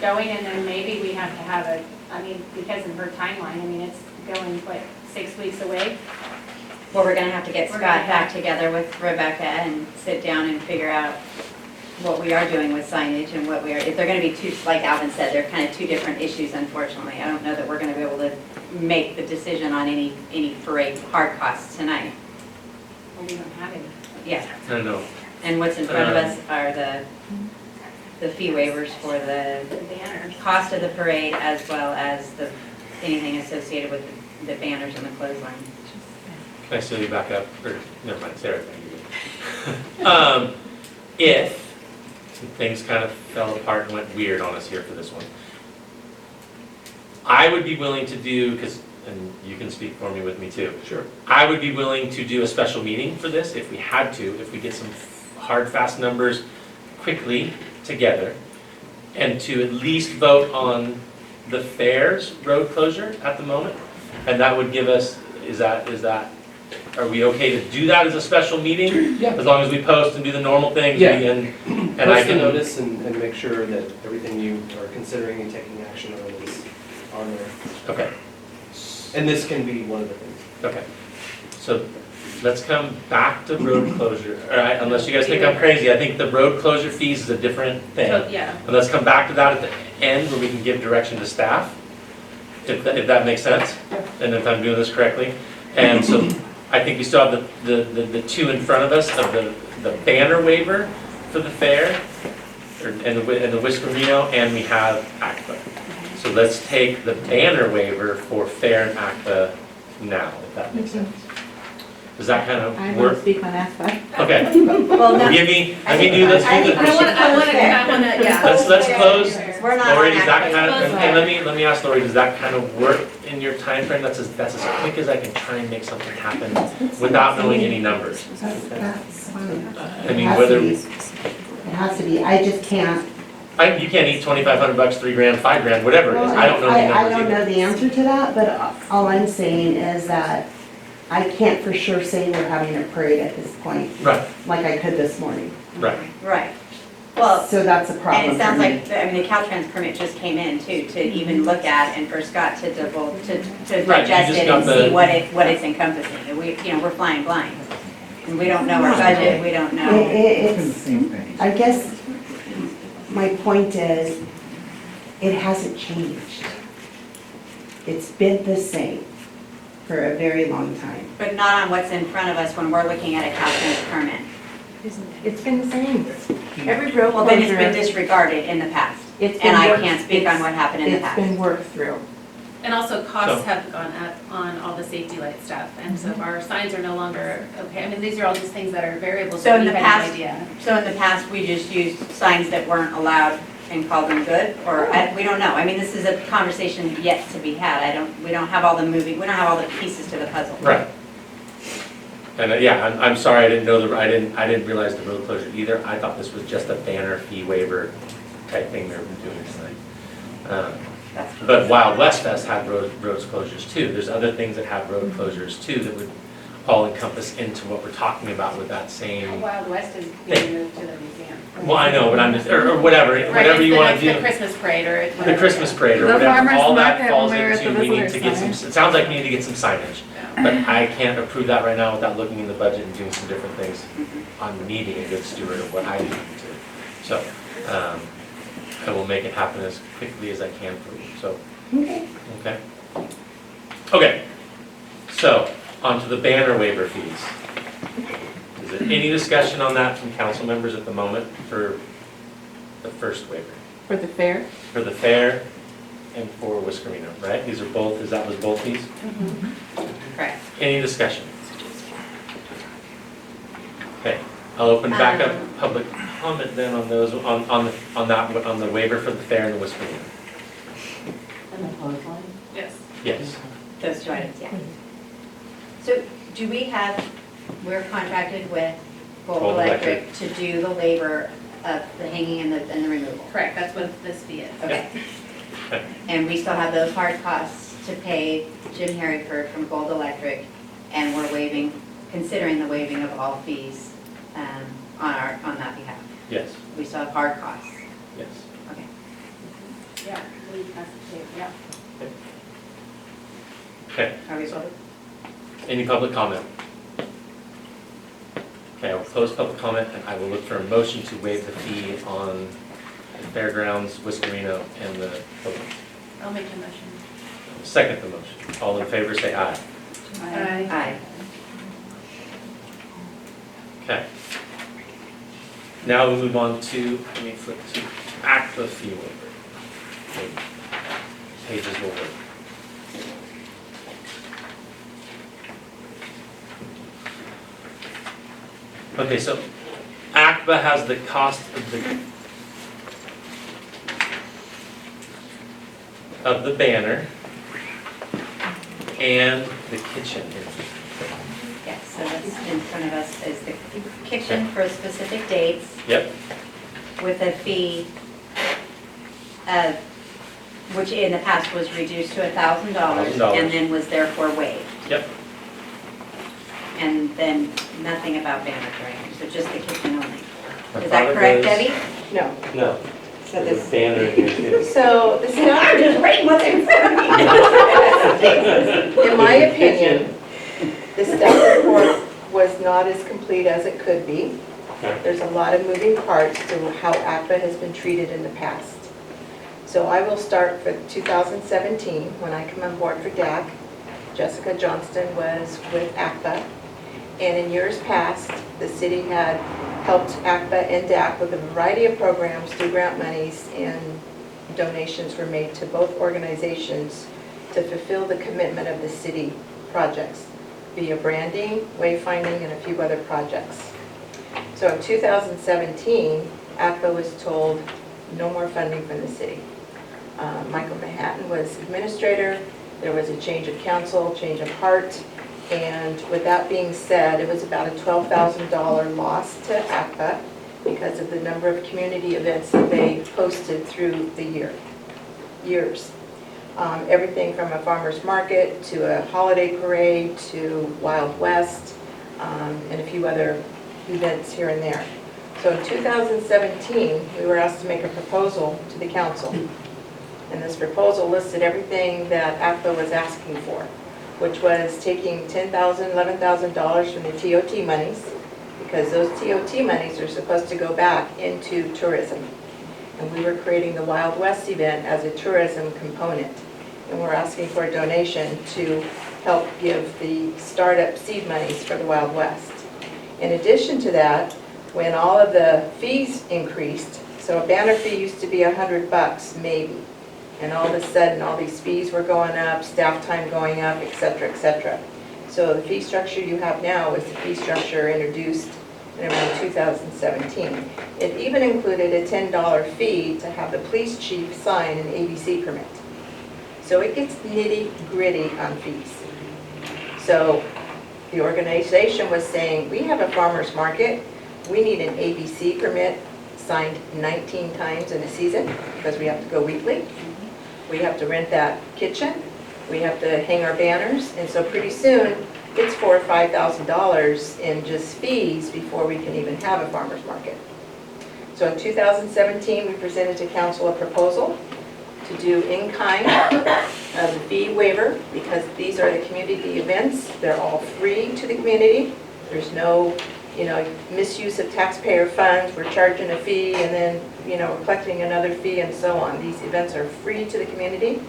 going, and then maybe we have to have because of her timeline, it's going, 6 weeks away? Well, we're gonna have to get We're Scott gonna back together with Rebecca and sit down and figure out what we are doing with signage and what we are, if they're gonna be two, like Alvin said, they're kind of two different issues, unfortunately. I don't know that we're gonna be able to make the decision on any parade hard costs tonight. Well, we don't have any. Yeah, I don't know. and what's in front of us are the fee waivers for the The banners. cost of the parade as well as anything associated with the banners and the clothesline. Can I steal you back up? Or, never mind, Sarah. If things kind of fell apart and went weird on us here for this one, I would be willing to do, and you can speak for me with me too. Sure. I would be willing to do a special meeting for this if we had to, if we get some hard, fast numbers quickly together, and to at least vote on the fair's road closure at the moment. And that would give us, are we okay to do that as a special meeting? Yeah. As long as we post and do the normal things? Yeah. And I Post the can, notice and make sure that everything you are considering and taking action on is on there. okay, And this can be one of the things. okay. So let's come back to road closure. All right, unless you guys think I'm crazy, I think the road closure fees is a different thing. So, yeah. And let's come back to that at the end where we can give direction to staff, if that makes sense, and if I'm doing this correctly. And so I think we still have the two in front of us of the banner waiver for the fair, and the Whiskerino, and we have ACTA. So let's take the banner waiver for fair and ACTA now, if that makes sense. Does that kind of I work? won't speak on ASPA. Okay. Well, no, Let me do this. yeah. Let's close. We're not Lori, on does that active. kind of, and let me ask Lori, does that kind of work in your time frame? That's as quick as I can try and make something happen without knowing any numbers. That's fine. I mean, whether, It has to be, I just can't. you can't eat $2,500, $3 grand, $5 grand, whatever it is. I don't know any I numbers don't know either. the answer to that, but all I'm saying is that I can't for sure say we're having a parade at this point, Right, like I could this morning. right. Right. Well, So that's a problem and it sounds for me. like, the Caltrans permit just came in too, to even look at and for Scott to Right, you digest just it got and the- see what it's encompassing. And we're flying blind. And we don't know our budget, we don't know. It's, I guess my point is, it hasn't changed. It's been the same for a very long time. But not on what's in front of us when we're looking at a Caltrans permit. It's been the same. Every road Well, then it's been closure, disregarded in the past. it's been And I worked- can't speak on it's- what happened in the It's past. been worked through. And also costs So- have gone up on all the safety light stuff, and so our signs are no longer okay. I mean, these are all just things that are variables So that in we the had no past- idea. So in the past, we just used signs that weren't allowed and called them good, or, we don't know. I mean, this is a conversation yet to be had. We don't have all the pieces to the puzzle. Right. And yeah, I'm sorry, I didn't know I didn't realize the road closure either. I thought this was just a banner fee waiver type thing they're doing tonight. But Wild West Fest had roads closures too. There's other things that have road closures too that would all encompass into what we're talking about with that same, Wild West is being moved to the museum. well, I know, but I'm just, or whatever you want to The do. Christmas parade or it's The whatever. Christmas parade or The whatever, farmer's all that market falls when we were at into, the we need to visitor get some, center. it sounds like we need to get some signage. But I can't approve that right now without looking in the budget and doing some different things on me being a good steward of what I need to do. So, I will make it happen as quickly as I can for you, so. Okay. Okay, so, on to the banner waiver fees. Is there any discussion on that from council members at the moment for the first waiver? For the fair? For the fair and for Whiskerino, right? These are both, that was both these? Correct. Any discussion? Okay, I'll open back up public comment then on those, on the waiver for the fair and the Whiskerino. And the clothesline? Yes. Yes. Those two items, yeah. So do we're contracted with Gold Gold Electric to do the labor of the hanging and the removal? Correct, that's what this fee is. Okay. Okay. And we still have those hard costs to pay Jim Harryford from Gold Electric, and we're considering the waiving of all fees on that behalf. Yes, We still have hard costs. yes. Okay. Yeah, we pass it too, yeah. Okay, Are we voting? any public comment? Okay, I'll close public comment, and I will look for a motion to waive the fee on the fairgrounds, Whiskerino, and the pavilion. I'll make a motion. Second the motion. All in favor, say aye. Aye. Okay. Now we move on to, let me flip to ACTA fee waiver. Okay. Pages will work. Okay, so ACTA has the cost of the banner and the kitchen. Yeah, so what's in front of us is the kitchen for specific dates Yep, with a fee of, which in the past was reduced to $1,000 $1,000. and then was therefore waived. yep. And then nothing about banner drawing, so just the kitchen only. I Is thought that it correct, was- Debbie? No. No. So this, Banner is. So the staff, I'm just reading what's in front of me. in my opinion, the staff report was not as complete as it could be. Okay. There's a lot of moving parts to how ACTA has been treated in the past. So I will start for 2017, when I come on board for DAC. Jessica Johnston was with ACTA. And in years past, the city had helped ACTA and DAC with a variety of programs through grant monies, and donations were made to both organizations to fulfill the commitment of the city projects via branding, wayfinding, and a few other projects. So in 2017, ACTA was told no more funding from the city. Michael Manhattan was administrator. There was a change of council, change of heart. And with that being said, it was about a $12,000 loss to ACTA because of the number of community events that they hosted through the years. Everything from a farmer's market to a holiday parade to Wild West, and a few other events here and there. So in 2017, we were asked to make a proposal to the council. And this proposal listed everything that ACTA was asking for, which was taking $10,000, $11,000 from the TOT monies, because those TOT monies are supposed to go back into tourism. And we were creating the Wild West event as a tourism component. And we're asking for a donation to help give the startup seed monies for the Wild West. In addition to that, when all of the fees increased, so a banner fee used to be $100 maybe, and all of a sudden all these fees were going up, staff time going up, et cetera, et cetera. So the fee structure you have now is the fee structure introduced in around 2017. It even included a $10 fee to have the police chief sign an ABC permit. So it gets nitty-gritty on fees. So the organization was saying, we have a farmer's market, we need an ABC permit signed 19 times in a season because we have to go weekly. We have to rent that kitchen, we have to hang our banners, and so pretty soon it's $4,000 or $5,000 in just fees before we can even have a farmer's market. So in 2017, we presented to council a proposal to do in-kind the fee waiver, because these are the community events. They're all free to the community. There's no, misuse of taxpayer funds. We're charging a fee and then, we're collecting another fee and so on. These events are free to the community.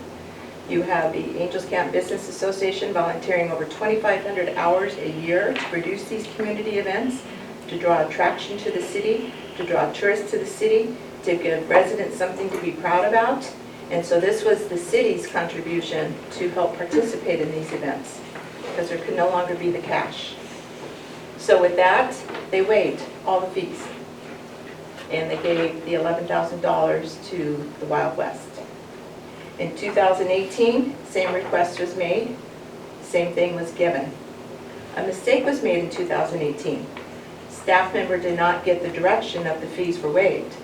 You have the Angels Camp Business Association volunteering over 2,500 hours a year to produce these community events, to draw attraction to the city, to draw tourists to the city, to give residents something to be proud about. And so this was the city's contribution to help participate in these events, because there could no longer be the cash. So with that, they waived all the fees. And they gave the $11,000 to the Wild West. In 2018, same request was made, same thing was given. A mistake was made in 2018. Staff member did not get the direction that the fees were waived.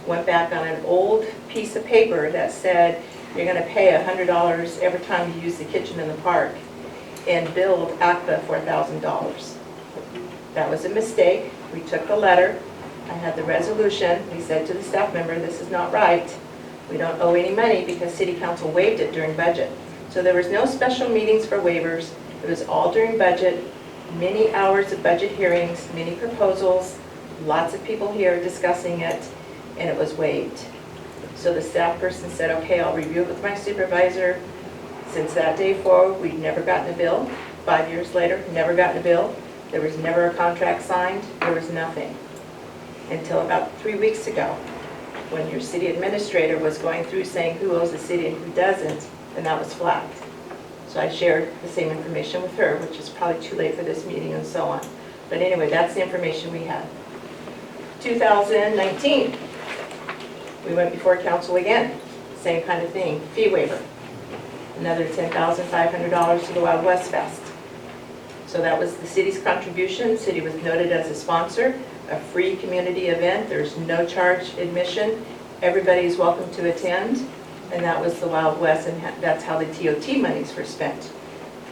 Went back on an old piece of paper that said you're going to pay $100 every time you use the kitchen in the park, and billed ACTA for $1,000. That was a mistake. We took the letter. I had the resolution. We said to the staff member, this is not right. We don't owe any money because city council waived it during budget. So there was no special meetings for waivers. It was all during budget, many hours of budget hearings, many proposals, lots of people here discussing it, and it was waived. So the staff person said, okay, I'll review it with my supervisor. Since that day forward, we've never gotten a bill. 5 years later, never gotten a bill. There was never a contract signed. There was nothing. Until about 3 weeks ago, when your city administrator was going through saying who owes the city and who doesn't, and that was flagged. So I shared the same information with her, which is probably too late for this meeting and so on. But anyway, that's the information we had. 2019, we went before council again, same kind of thing, fee waiver. Another $10,500 to the Wild West Fest. So that was the city's contribution. The city was noted as a sponsor, a free community event. There's no charge admission. Everybody's welcome to attend. And that was the Wild West, and that's how the TOT monies were spent.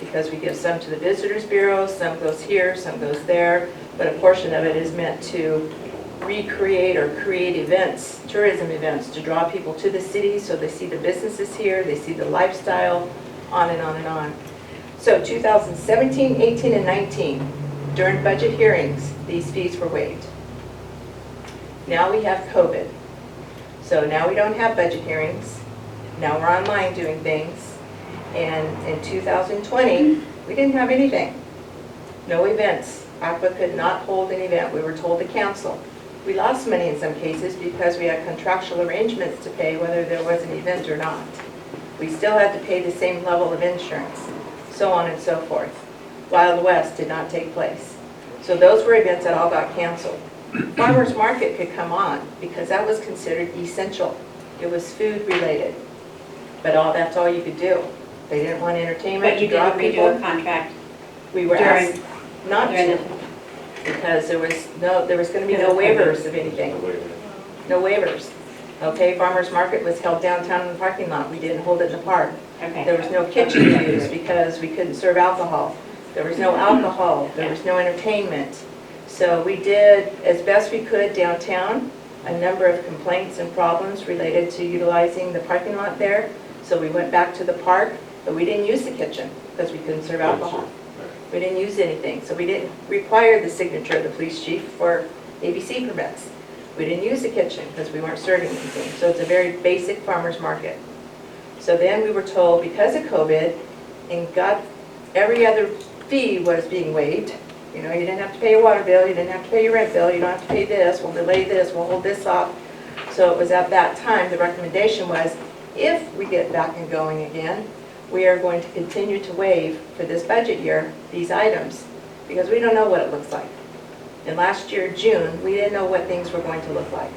Because we give some to the Visitors Bureau, some goes here, some goes there, but a portion of it is meant to recreate or create events, tourism events, to draw people to the city so they see the businesses here, they see the lifestyle, on and on and on. So 2017, 18, and 19, during budget hearings, these fees were waived. Now we have COVID. So now we don't have budget hearings. Now we're online doing things. And in 2020, we didn't have anything. No events. ACTA could not hold an event. We were told to cancel. We lost money in some cases because we had contractual arrangements to pay whether there was an event or not. We still had to pay the same level of insurance, so on and so forth. Wild West did not take place. So those were events that all got canceled. Farmers Market could come on because that was considered essential. It was food related. But that's all you could do. They didn't want entertainment But you to draw didn't people. redo a contract We were during- asked not during to, because there was going to be no waivers of anything. No waivers. Okay, Farmers Market was held downtown in the parking lot. We didn't hold it in the park. Okay. There was no kitchen use because we couldn't serve alcohol. There was no alcohol. There was no entertainment. So we did as best we could downtown, a number of complaints and problems related to utilizing the parking lot there. So we went back to the park, but we didn't use the kitchen because we couldn't serve alcohol. We didn't use anything. So we didn't require the signature of the police chief for ABC permits. We didn't use the kitchen because we weren't serving anything. So it's a very basic farmer's market. So then we were told because of COVID and every other fee was being waived. You know, you didn't have to pay your water bill, you didn't have to pay your rent bill, you don't have to pay this, we'll delay this, we'll hold this off. So it was at that time, the recommendation was, if we get back and going again, we are going to continue to waive for this budget year these items because we don't know what it looks like. And last year, June, we didn't know what things were going to look like.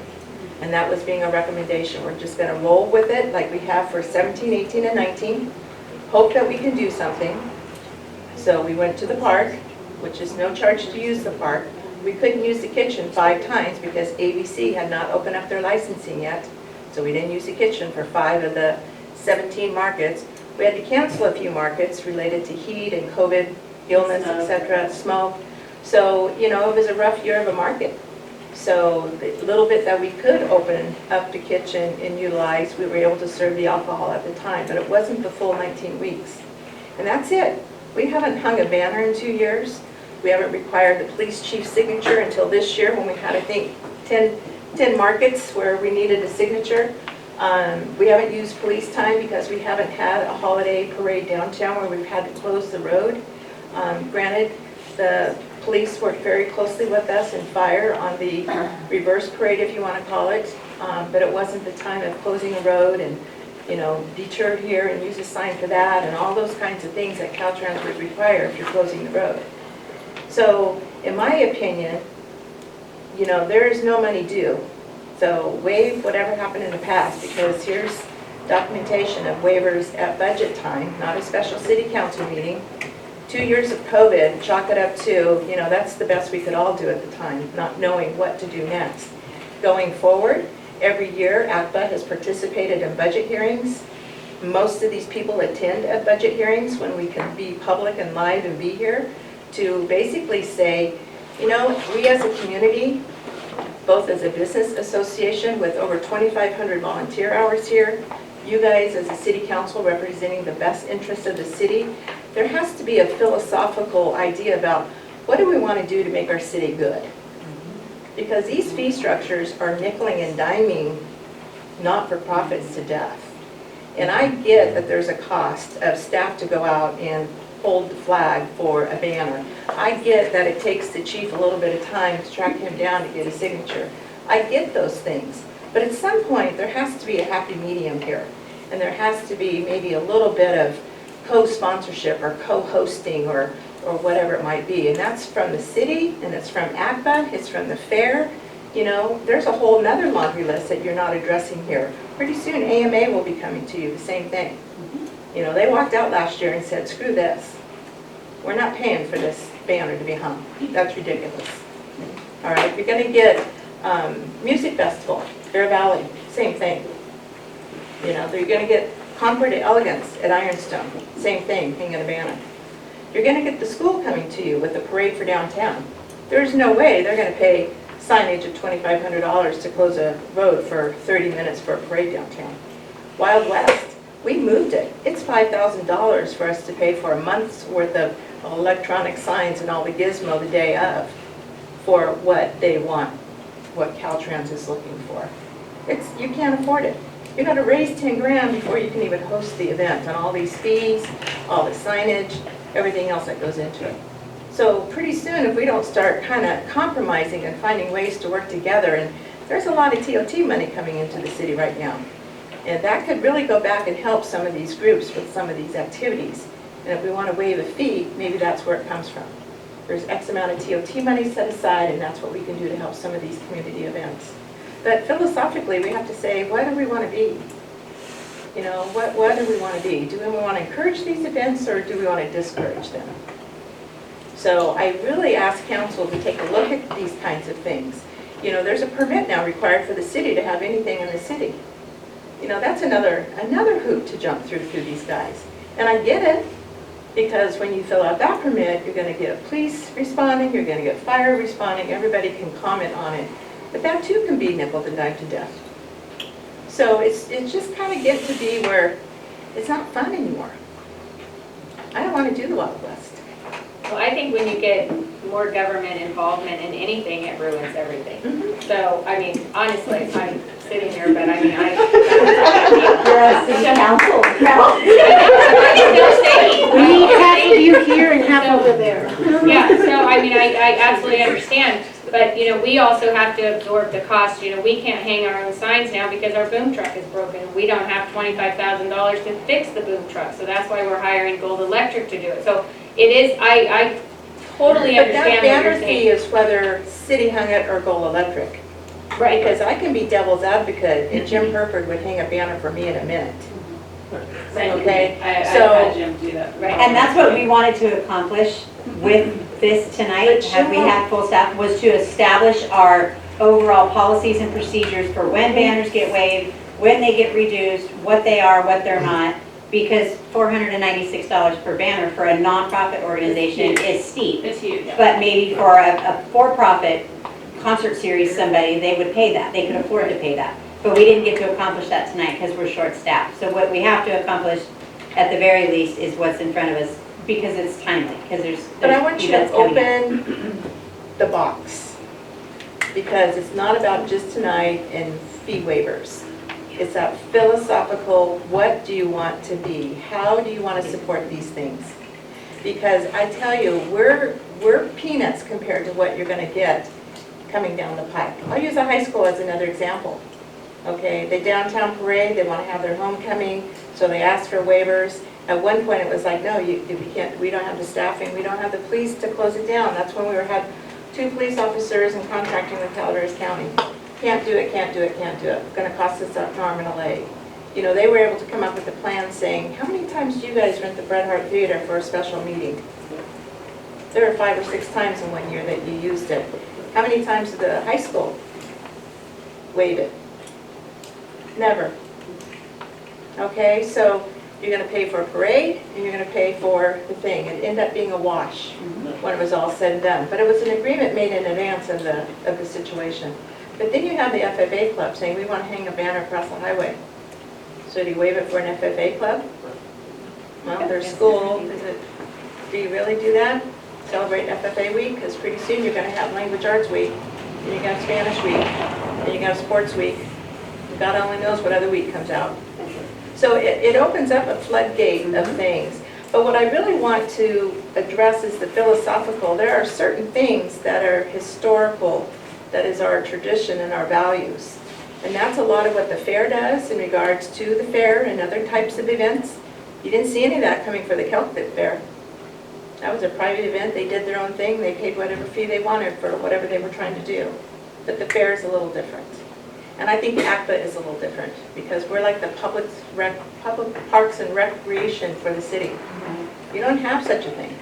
And that was being a recommendation. We're just going to roll with it like we have for 17, 18, and 19. Hope that we can do something. So we went to the park, which is no charge to use the park. We couldn't use the kitchen 5 times because ABC had not opened up their licensing yet. So we didn't use the kitchen for 5 of the 17 markets. We had to cancel a few markets related to heat and COVID, illness, etc., smoke. So, you know, it was a rough year of a market. So the little bit that we could open up the kitchen and utilize, we were able to serve the alcohol at the time, but it wasn't the full 19 weeks. And that's it. We haven't hung a banner in 2 years. We haven't required the police chief's signature until this year when we had, I think, 10 markets where we needed a signature. We haven't used police time because we haven't had a holiday parade downtown where we've had to close the road. Granted, the police worked very closely with us and fire on the reverse parade, if you want to call it, but it wasn't the time of closing a road and, you know, deter here and use a sign for that and all those kinds of things that Caltrans would require if you're closing the road. So, in my opinion, you know, there is no money due. So waive whatever happened in the past because here's documentation of waivers at budget time, not a special city council meeting. 2 years of COVID, chalk it up to, you know, that's the best we could all do at the time, not knowing what to do next. Going forward, every year, ACTA has participated in budget hearings. Most of these people attend at budget hearings when we can be public and live and be here to basically say, you know, we as a community both as a business association with over 2,500 volunteer hours here, you guys as a city council representing the best interests of the city, there has to be a philosophical idea about what do we want to do to make our city good? Because these fee structures are nickeling and diming not-for-profits to death. And I get that there's a cost of staff to go out and hold the flag for a banner. I get that it takes the chief a little bit of time to track him down to get a signature. I get those things. But at some point, there has to be a happy medium here. And there has to be maybe a little bit of co-sponsorship or co-hosting or whatever it might be. And that's from the city, and it's from ACTA, it's from the fair. You know, there's a whole nother laundry list that you're not addressing here. Pretty soon, AMA will be coming to you, the same thing. You know, they walked out last year and said, screw this. We're not paying for this banner to be hung. That's ridiculous. All right, you're going to get music festival, Bear Valley, same thing. You know, you're going to get Concord Elegance at Ironstone, same thing, hanging a banner. You're going to get the school coming to you with a parade for downtown. There's no way they're going to pay signage of $2,500 to close a road for 30 minutes for a parade downtown. Wild West, we moved it. It's $5,000 for us to pay for a month's worth of electronic signs and all the gizmo the day of for what they want, what Caltrans is looking for. You can't afford it. You got to raise 10 grand before you can even host the event, and all these fees, all the signage, everything else that goes into it. So pretty soon, if we don't start kind of compromising and finding ways to work together, and there's a lot of TOT money coming into the city right now, and that could really go back and help some of these groups with some of these activities. And if we want to waive a fee, maybe that's where it comes from. There's X amount of TOT money set aside, and that's what we can do to help some of these community events. But philosophically, we have to say, what do we want to be? You know, what do we want to be? Do we want to encourage these events, or do we want to discourage them? So I really ask council to take a look at these kinds of things. You know, there's a permit now required for the city to have anything in the city. You know, that's another hoop to jump through these guys. And I get it, because when you fill out that permit, you're going to get police responding, you're going to get fire responding, everybody can comment on it. But that too can be nickeled and dimed to death. So it's just kind of getting to be where it's not fun anymore. I don't want to do the Wild West. Well, I think when you get more government involvement in anything, it ruins everything. So, I mean, honestly, I'm sitting here, but I mean, You're a city council. We need half of you here and half over there. Yeah, so I mean, I absolutely understand, but you know, we also have to absorb the cost. You know, we can't hang our own signs now because our boom truck is broken. We don't have $25,000 to fix the boom truck, so that's why we're hiring Gold Electric to do it. So it is, I totally understand what you're saying. But that banner fee is whether city hung it or Gold Electric. Right. Because I can be devil's advocate, and Jim Herford would hang a banner for me in a minute. Okay, so. I had Jim do that. Right. And that's what we wanted to accomplish with this tonight, had we had full staff, was to establish our overall policies and procedures for when banners get waived, when they get reduced, what they are, what they're not, because $496 per banner for a nonprofit organization is steep. It's huge. But maybe for a for-profit concert series, somebody, they would pay that. They could afford to pay that. But we didn't get to accomplish that tonight because we're short-staffed. So what we have to accomplish at the very least is what's in front of us, because it's timely, because there's But I want you to events coming up. open the box, because it's not about just tonight and fee waivers. It's that philosophical, what do you want to be? How do you want to support these things? Because I tell you, we're peanuts compared to what you're going to get coming down the pike. I'll use a high school as another example. Okay, the downtown parade, they want to have their homecoming, so they ask for waivers. At one point, it was like, no, we don't have the staffing, we don't have the police to close it down. That's when we had 2 police officers and contracting with Calaveras County. Can't do it, can't do it, can't do it. It's going to cost us an arm and a leg. You know, they were able to come up with a plan saying, how many times do you guys rent the Bret Hart Theater for a special meeting? There were 5 or 6 times in one year that you used it. How many times did the high school waive it? Never. Okay, so you're going to pay for a parade, and you're going to pay for the thing. It ended up being a wash when it was all said and done. But it was an agreement made in advance of the situation. But then you have the FFA club saying, we want to hang a banner across the highway. So do you waive it for an FFA club? Well, their school, do you really do that? Celebrate FFA week? Because pretty soon you're going to have language arts week, and you got Spanish week, and you got sports week. God only knows what other week comes out. So it opens up a floodgate of things. But what I really want to address is the philosophical. There are certain things that are historical, that is our tradition and our values. And that's a lot of what the fair does in regards to the fair and other types of events. You didn't see any of that coming for the Celtic Fair. That was a private event. They did their own thing. They paid whatever fee they wanted for whatever they were trying to do. But the fair is a little different. And I think ACTA is a little different because we're like the public parks and recreation for the city. You don't have such a thing.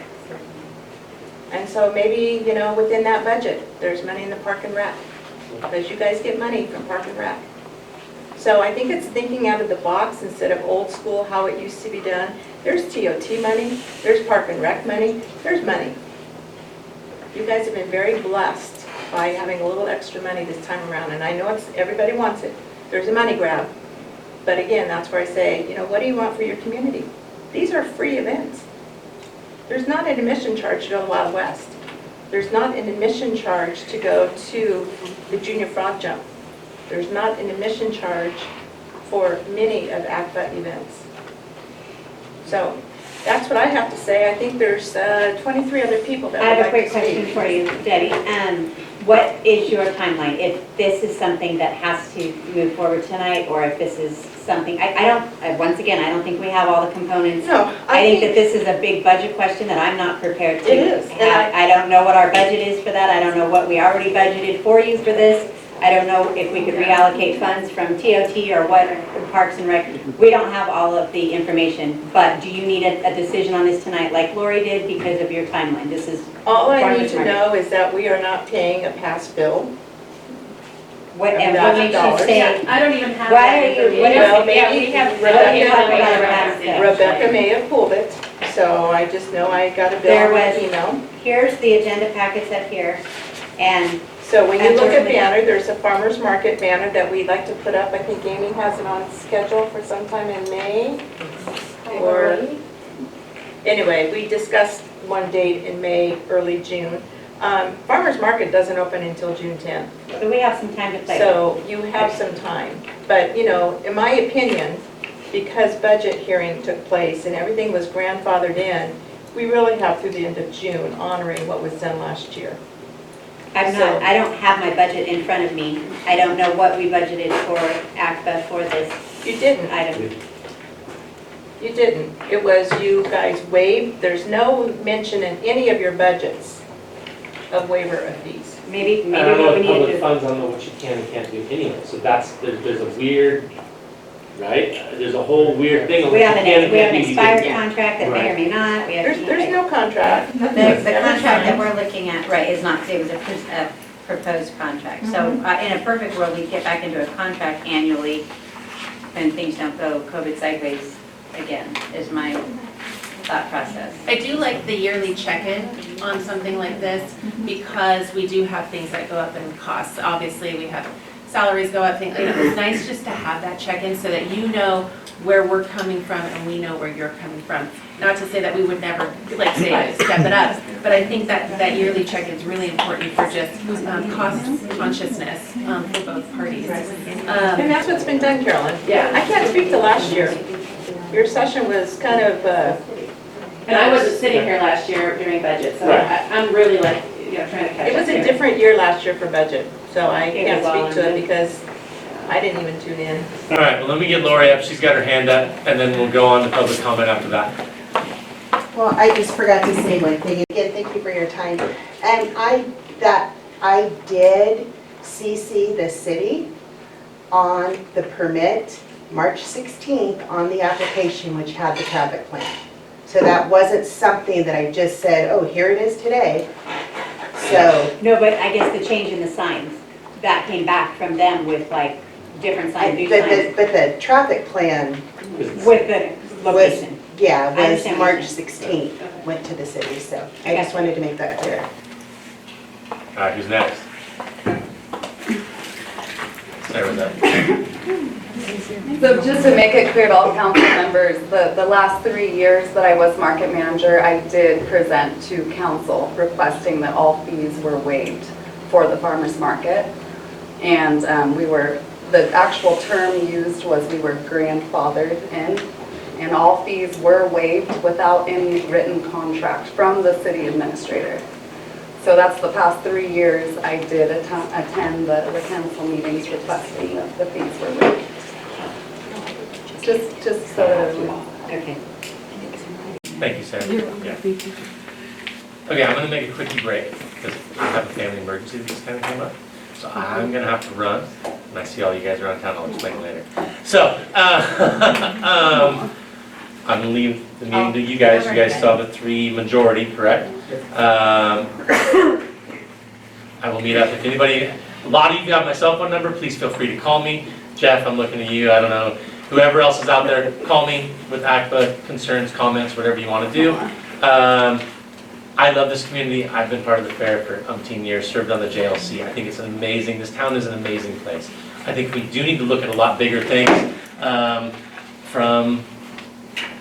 And so maybe, you know, within that budget, there's money in the park and rec because you guys get money from park and rec. So I think it's thinking out of the box instead of old school, how it used to be done. There's TOT money, there's park and rec money, there's money. You guys have been very blessed by having a little extra money this time around, and I know everybody wants it. There's a money grab. But again, that's where I say, you know, what do you want for your community? These are free events. There's not an admission charge to go to Wild West. There's not an admission charge to go to the Junior Frog Jump. There's not an admission charge for many of ACTA events. So that's what I have to say. I think there's 23 other people that I would have a like quick to speak. question for you, Debbie. What is your timeline? If this is something that has to move forward tonight, or if this is something, once again, I don't think we have all the components. No, I think that this is a big budget question that I'm not prepared to. It is, and I don't know what our budget is for that. I don't know what we already budgeted for you for this. I don't know if we could reallocate funds from TOT or what, Parks and Rec. We don't have all of the information, but do you need a decision on this tonight like Lori did because of your timeline? This is All I need farmer's to market. know is that we are not paying a past bill. What, and what makes you $1,000. say, I don't even have Why that are you- information. what is- Well, Yeah, maybe we have. Rebecca may have pulled it, so I just know I got a bill There on my was- email. here's the agenda packets up here, and So when you look at Unfortunately- banner, there's a farmer's market banner that we'd like to put up. I think Amy has it on schedule for sometime in May. Or, anyway, we discussed one date in May, early June. Farmer's market doesn't open until June 10th. so we have some time to play. So you have some time. But, you know, in my opinion, because budget hearing took place and everything was grandfathered in, we really have through the end of June honoring what was done last year. I don't have my budget in front of me. I don't know what we budgeted for ACTA for this You didn't. item. You didn't. It was you guys waived. There's no mention in any of your budgets of waiver of fees. Maybe I don't know what we if need to public do. funds, I don't know what you can and can't do anyway, so there's a weird, right? There's a whole weird thing on what We you have can an and can't do. You expired can- contract that may or may not. We have There's no contract. The contract that we're looking at, right, is not, it was a proposed contract. So in a perfect world, we'd get back into a contract annually when things don't go COVID sideways again, is my thought process. I do like the yearly check-in on something like this because we do have things that go up in costs. Obviously, we have salaries go up, things, you know, it's nice just to have that check-in so that you know where we're coming from and we know where you're coming from. Not to say that we would never, like, say, step it up, but I think that yearly check-in is really important for just cost consciousness for both parties. And that's what's been done, Carolyn. Yeah. I can't speak to last year. Your session was kind of, And I wasn't sitting here last year during budget, so I'm really like, you know, trying to catch it up was a here. different year last year for budget, so I It can't was all speak to in it because I didn't even tune in. All right, well, let me get Lori up, she's got her hand up, and then we'll go on to public comment after that. Well, I just forgot to say one thing. Again, thank you for your time. And I did CC the city on the permit March 16th on the application, which had the traffic plan. So that wasn't something that I just said, oh, here it is today. So, No, but I guess the change in the signs, that came back from them with like different signs, new signs, but the traffic plan with the location. yeah, I was understand what you're March saying. 16th, went to the city. So I just wanted to make that clear. All right, who's next? There we go. So just to make it clear to all council members, the last 3 years that I was market manager, I did present to council requesting that all fees were waived for the farmer's market. And the actual term used was we were grandfathered in, and all fees were waived without any written contract from the city administrator. So that's the past 3 years I did attend the council meetings requesting that the fees were waived. Just so that everyone. Okay. Thank you, Sarah. Yeah. Okay, I'm gonna make a quickie break because I have a family emergency that just kind of came up. So I'm gonna have to run, and I see all you guys around town, I'll explain later. So, I'm gonna leave the meeting to you guys still have a 3 majority, correct? I will meet up if anybody, a lot of you got my cell phone number, please feel free to call me. Jeff, I'm looking at you, I don't know, whoever else is out there, call me with ACTA concerns, comments, whatever you wanna do. I love this community. I've been part of the fair for umpteen years, served on the JLC. I think it's amazing. This town is an amazing place. I think we do need to look at a lot bigger things.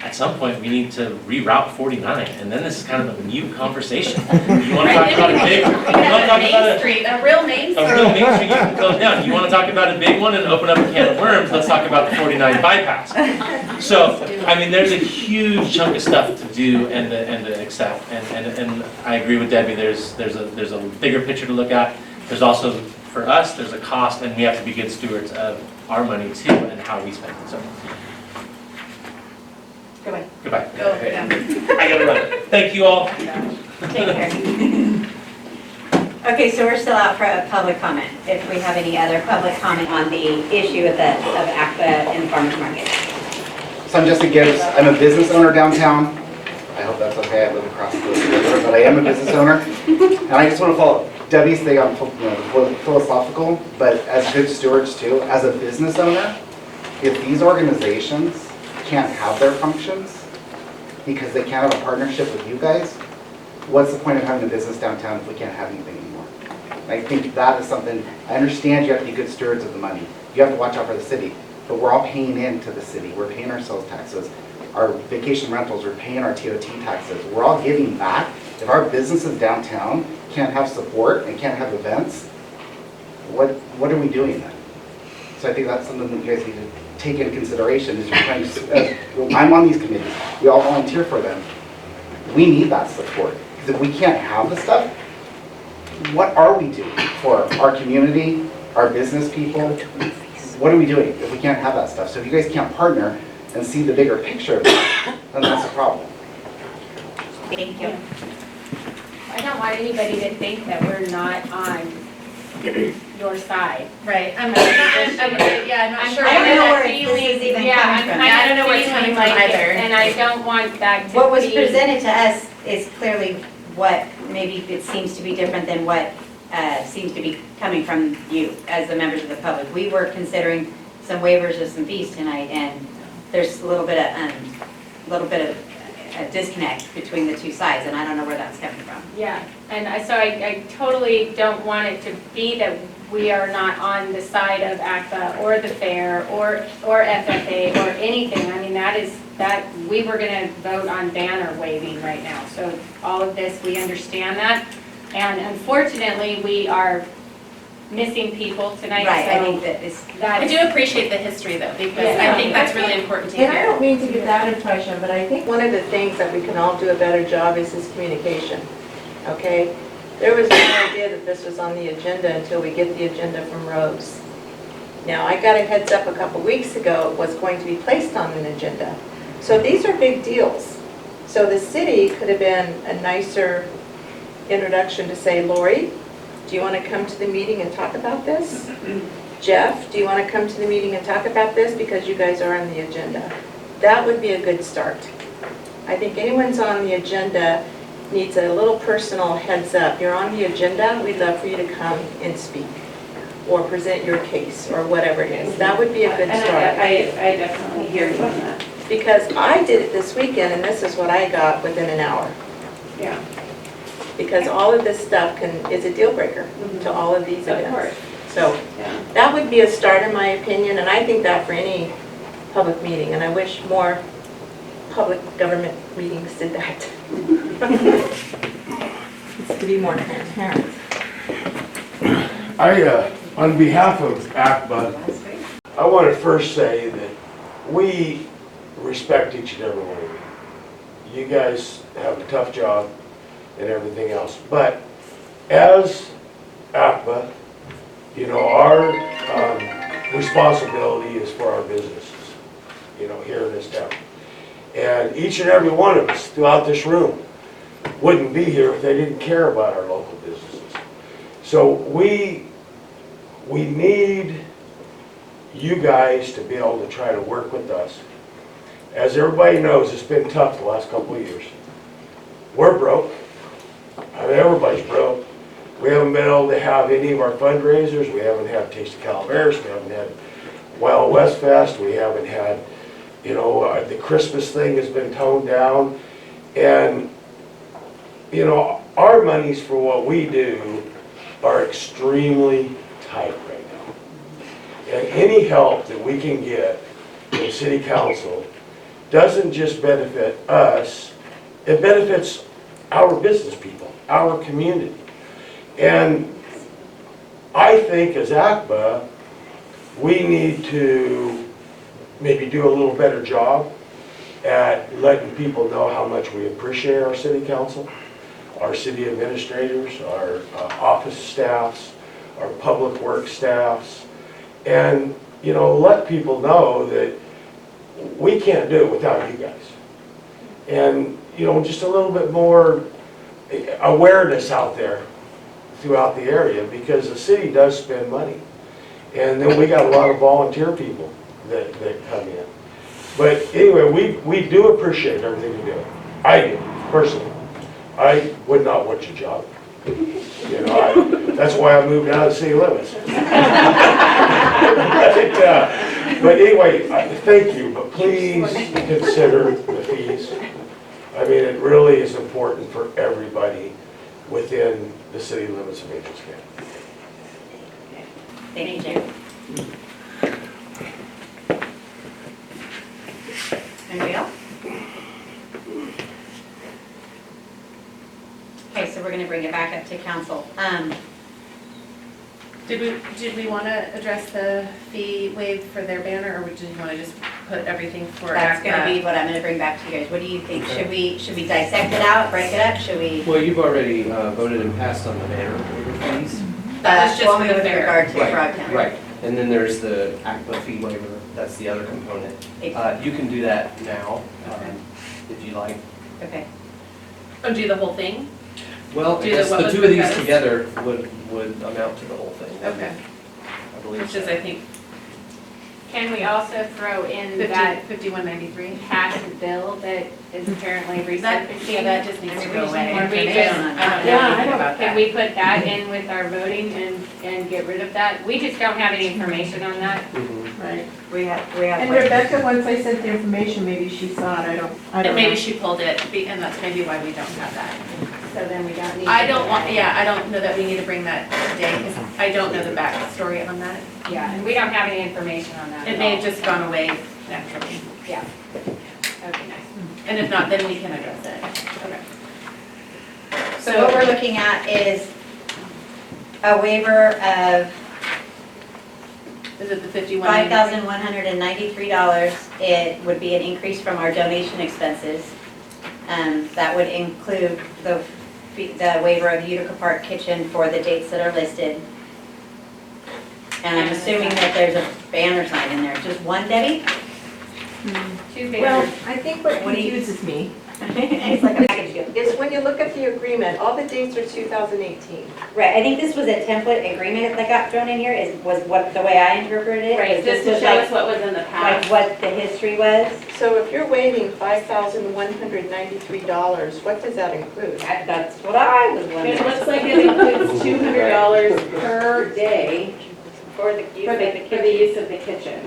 At some point, we need to reroute 49, and then this is kind of a mute conversation. You want to talk about a big, you want to talk about Main Street, a real Main Street. a real Main Street you can close down. You want to talk about a big one and open up a can of worms, let's talk about the 49 bypass. So, I mean, there's a huge chunk of stuff to do and to accept, and I agree with Debbie, there's a bigger picture to look at. There's also, for us, there's a cost, and we have to be good stewards of our money too, and how we spend it, so. Goodbye. Goodbye. Go, yeah. I gotta run. Thank you all. Take care. Okay, so we're still out for a public comment. If we have any other public comment on the issue of ACTA and farmers market. So I'm Jesse Gibbs. I'm a business owner downtown. I hope that's okay. I live across the river, but I am a business owner. And I just want to follow Debbie's thing on the philosophical, but as good stewards too. As a business owner, if these organizations can't have their functions because they can't have a partnership with you guys, what's the point of having a business downtown if we can't have anything anymore? I think that is something, I understand you have to be good stewards of the money. You have to watch out for the city, but we're all paying into the city. We're paying our sales taxes, our vacation rentals, we're paying our TOT taxes. We're all giving back. If our businesses downtown can't have support and can't have events, what are we doing then? So I think that's something that you guys need to take into consideration as you're trying to, I'm on these committees, we all volunteer for them. We need that support, because if we can't have the stuff, what are we doing for our community, our business people? What are we doing if we can't have that stuff? So if you guys can't partner and see the bigger picture of that, then that's a problem. Thank you. I don't want anybody to think that we're not on your side. Right, I'm not sure I don't know where feeling- this is even yeah, coming I'm from. kind Yeah, I of don't know where it's feeling coming from like it, either. And I don't want that to be. What was presented to us is clearly what, maybe it seems to be different than what seems to be coming from you as the members of the public. We were considering some waivers of some fees tonight, and there's a little bit of a disconnect between the two sides, and I don't know where that's coming from. Yeah, and I totally don't want it to be that we are not on the side of ACTA or the fair or FFA or anything. I mean, that we were gonna vote on banner waving right now. So all of this, we understand that. And unfortunately, we are missing people tonight. Right, I so think that is. I do appreciate the history though, because Yeah. I think that's really important to And I hear. don't mean to give that impression, but I think one of the things that we can all do a better job is communication, okay? There was no idea that this was on the agenda until we get the agenda from Rose. Now, I got a heads up a couple weeks ago it was going to be placed on an agenda. So these are big deals. So the city could have been a nicer introduction to say, Lori, do you want to come to the meeting and talk about this? Jeff, do you want to come to the meeting and talk about this because you guys are on the agenda? That would be a good start. I think anyone's on the agenda needs a little personal heads up. You're on the agenda, we'd love for you to come and speak or present your case or whatever it is. That would be a good start. I definitely hear you on that. Because I did it this weekend and this is what I got within an hour. Yeah. Because all of this stuff is a deal breaker to all of these Of events. course. So that would be a start in my opinion, and I think that for any public meeting, and I wish more public government meetings did that. It's to be more transparent. On behalf of ACTA, I want to first say that we respect each and every one of you. You guys have a tough job and everything else, but as ACTA, you know, our responsibility is for our businesses, you know, here in this town. And each and every one of us throughout this room wouldn't be here if they didn't care about our local businesses. So we need you guys to be able to try to work with us. As everybody knows, it's been tough the last couple of years. We're broke. I mean, everybody's broke. We haven't been able to have any of our fundraisers. We haven't had Taste of Calaveras. We haven't had Wild West Fest. We haven't had, you know, the Christmas thing has been toned down. And, you know, our monies for what we do are extremely tight right now. And any help that we can get from City Council doesn't just benefit us, it benefits our business people, our community. And I think as ACTA, we need to maybe do a little better job at letting people know how much we appreciate our city council, our city administrators, our office staffs, our public works staffs, and, you know, let people know that we can't do it without you guys. And, you know, just a little bit more awareness out there throughout the area, because the city does spend money. And then we got a lot of volunteer people that come in. But anyway, we do appreciate everything you do. I do, personally. I would not want your job. You know, that's why I moved out of the city limits. But anyway, thank you, but please consider the fees. I mean, it really is important for everybody within the city limits of Angels Camp. Thank you, Jim. Anybody else? Okay, so we're going to bring it back up to council. Did we want to address the fee waive for their banner, or did you want to just put everything for That's going to ACTA? be what I'm going to bring back to you guys. What do you think? Should we dissect it out, break it up? Should we? Well, you've already voted and passed on the banner waiver fees. That was just only for the with fair. regard to Right, Frogtown. Right, and then there's the ACTA fee waiver, that's the other component. You can do that now, if you like. Okay. Oh, do the whole thing? Well, I Do guess what the was two of these proposed? together would amount to the whole thing. Okay. I believe Which is, so. I think, Can we also throw in that 5193. tax bill that is apparently That, resurfacing? yeah, that just needs to go away. Or we Information just- on that. I don't know Yeah, anything about Can that. we put that in with our voting and get rid of that? We just don't have any information on that. Mhm. Right. We have. And Rebecca, once I sent the information, maybe she saw it, I don't And know. maybe she pulled it, and that's maybe why we don't have that. So then we don't need. I to don't do want, that. yeah, I don't know that we need to bring that today, because I don't know the backstory on that. Yeah, and we don't have any information on that It at may all. have just gone away naturally. Yeah. That would be nice. And if not, then we can address it. Okay. So what we're looking at is a waiver of Is it the 51? $5,193. It would be an increase from our donation expenses. That would include the waiver of Utica Park Kitchen for the dates that are listed. And I'm assuming that there's a banner sign in there. Just one, Debbie? Two Well, banners. I think what What do you- confuses me It's like a package deal. is when you look at the agreement, all the dates are 2018. Right, I think this was a template agreement that got thrown in here, was what, the way I interpreted it. Right, was just this to was show like- us what was in the Like past. what the history was. So if you're waiving $5,193, what does that include? That's what I was wondering. It looks like it includes $200 per day For the use of the for the use of the kitchen,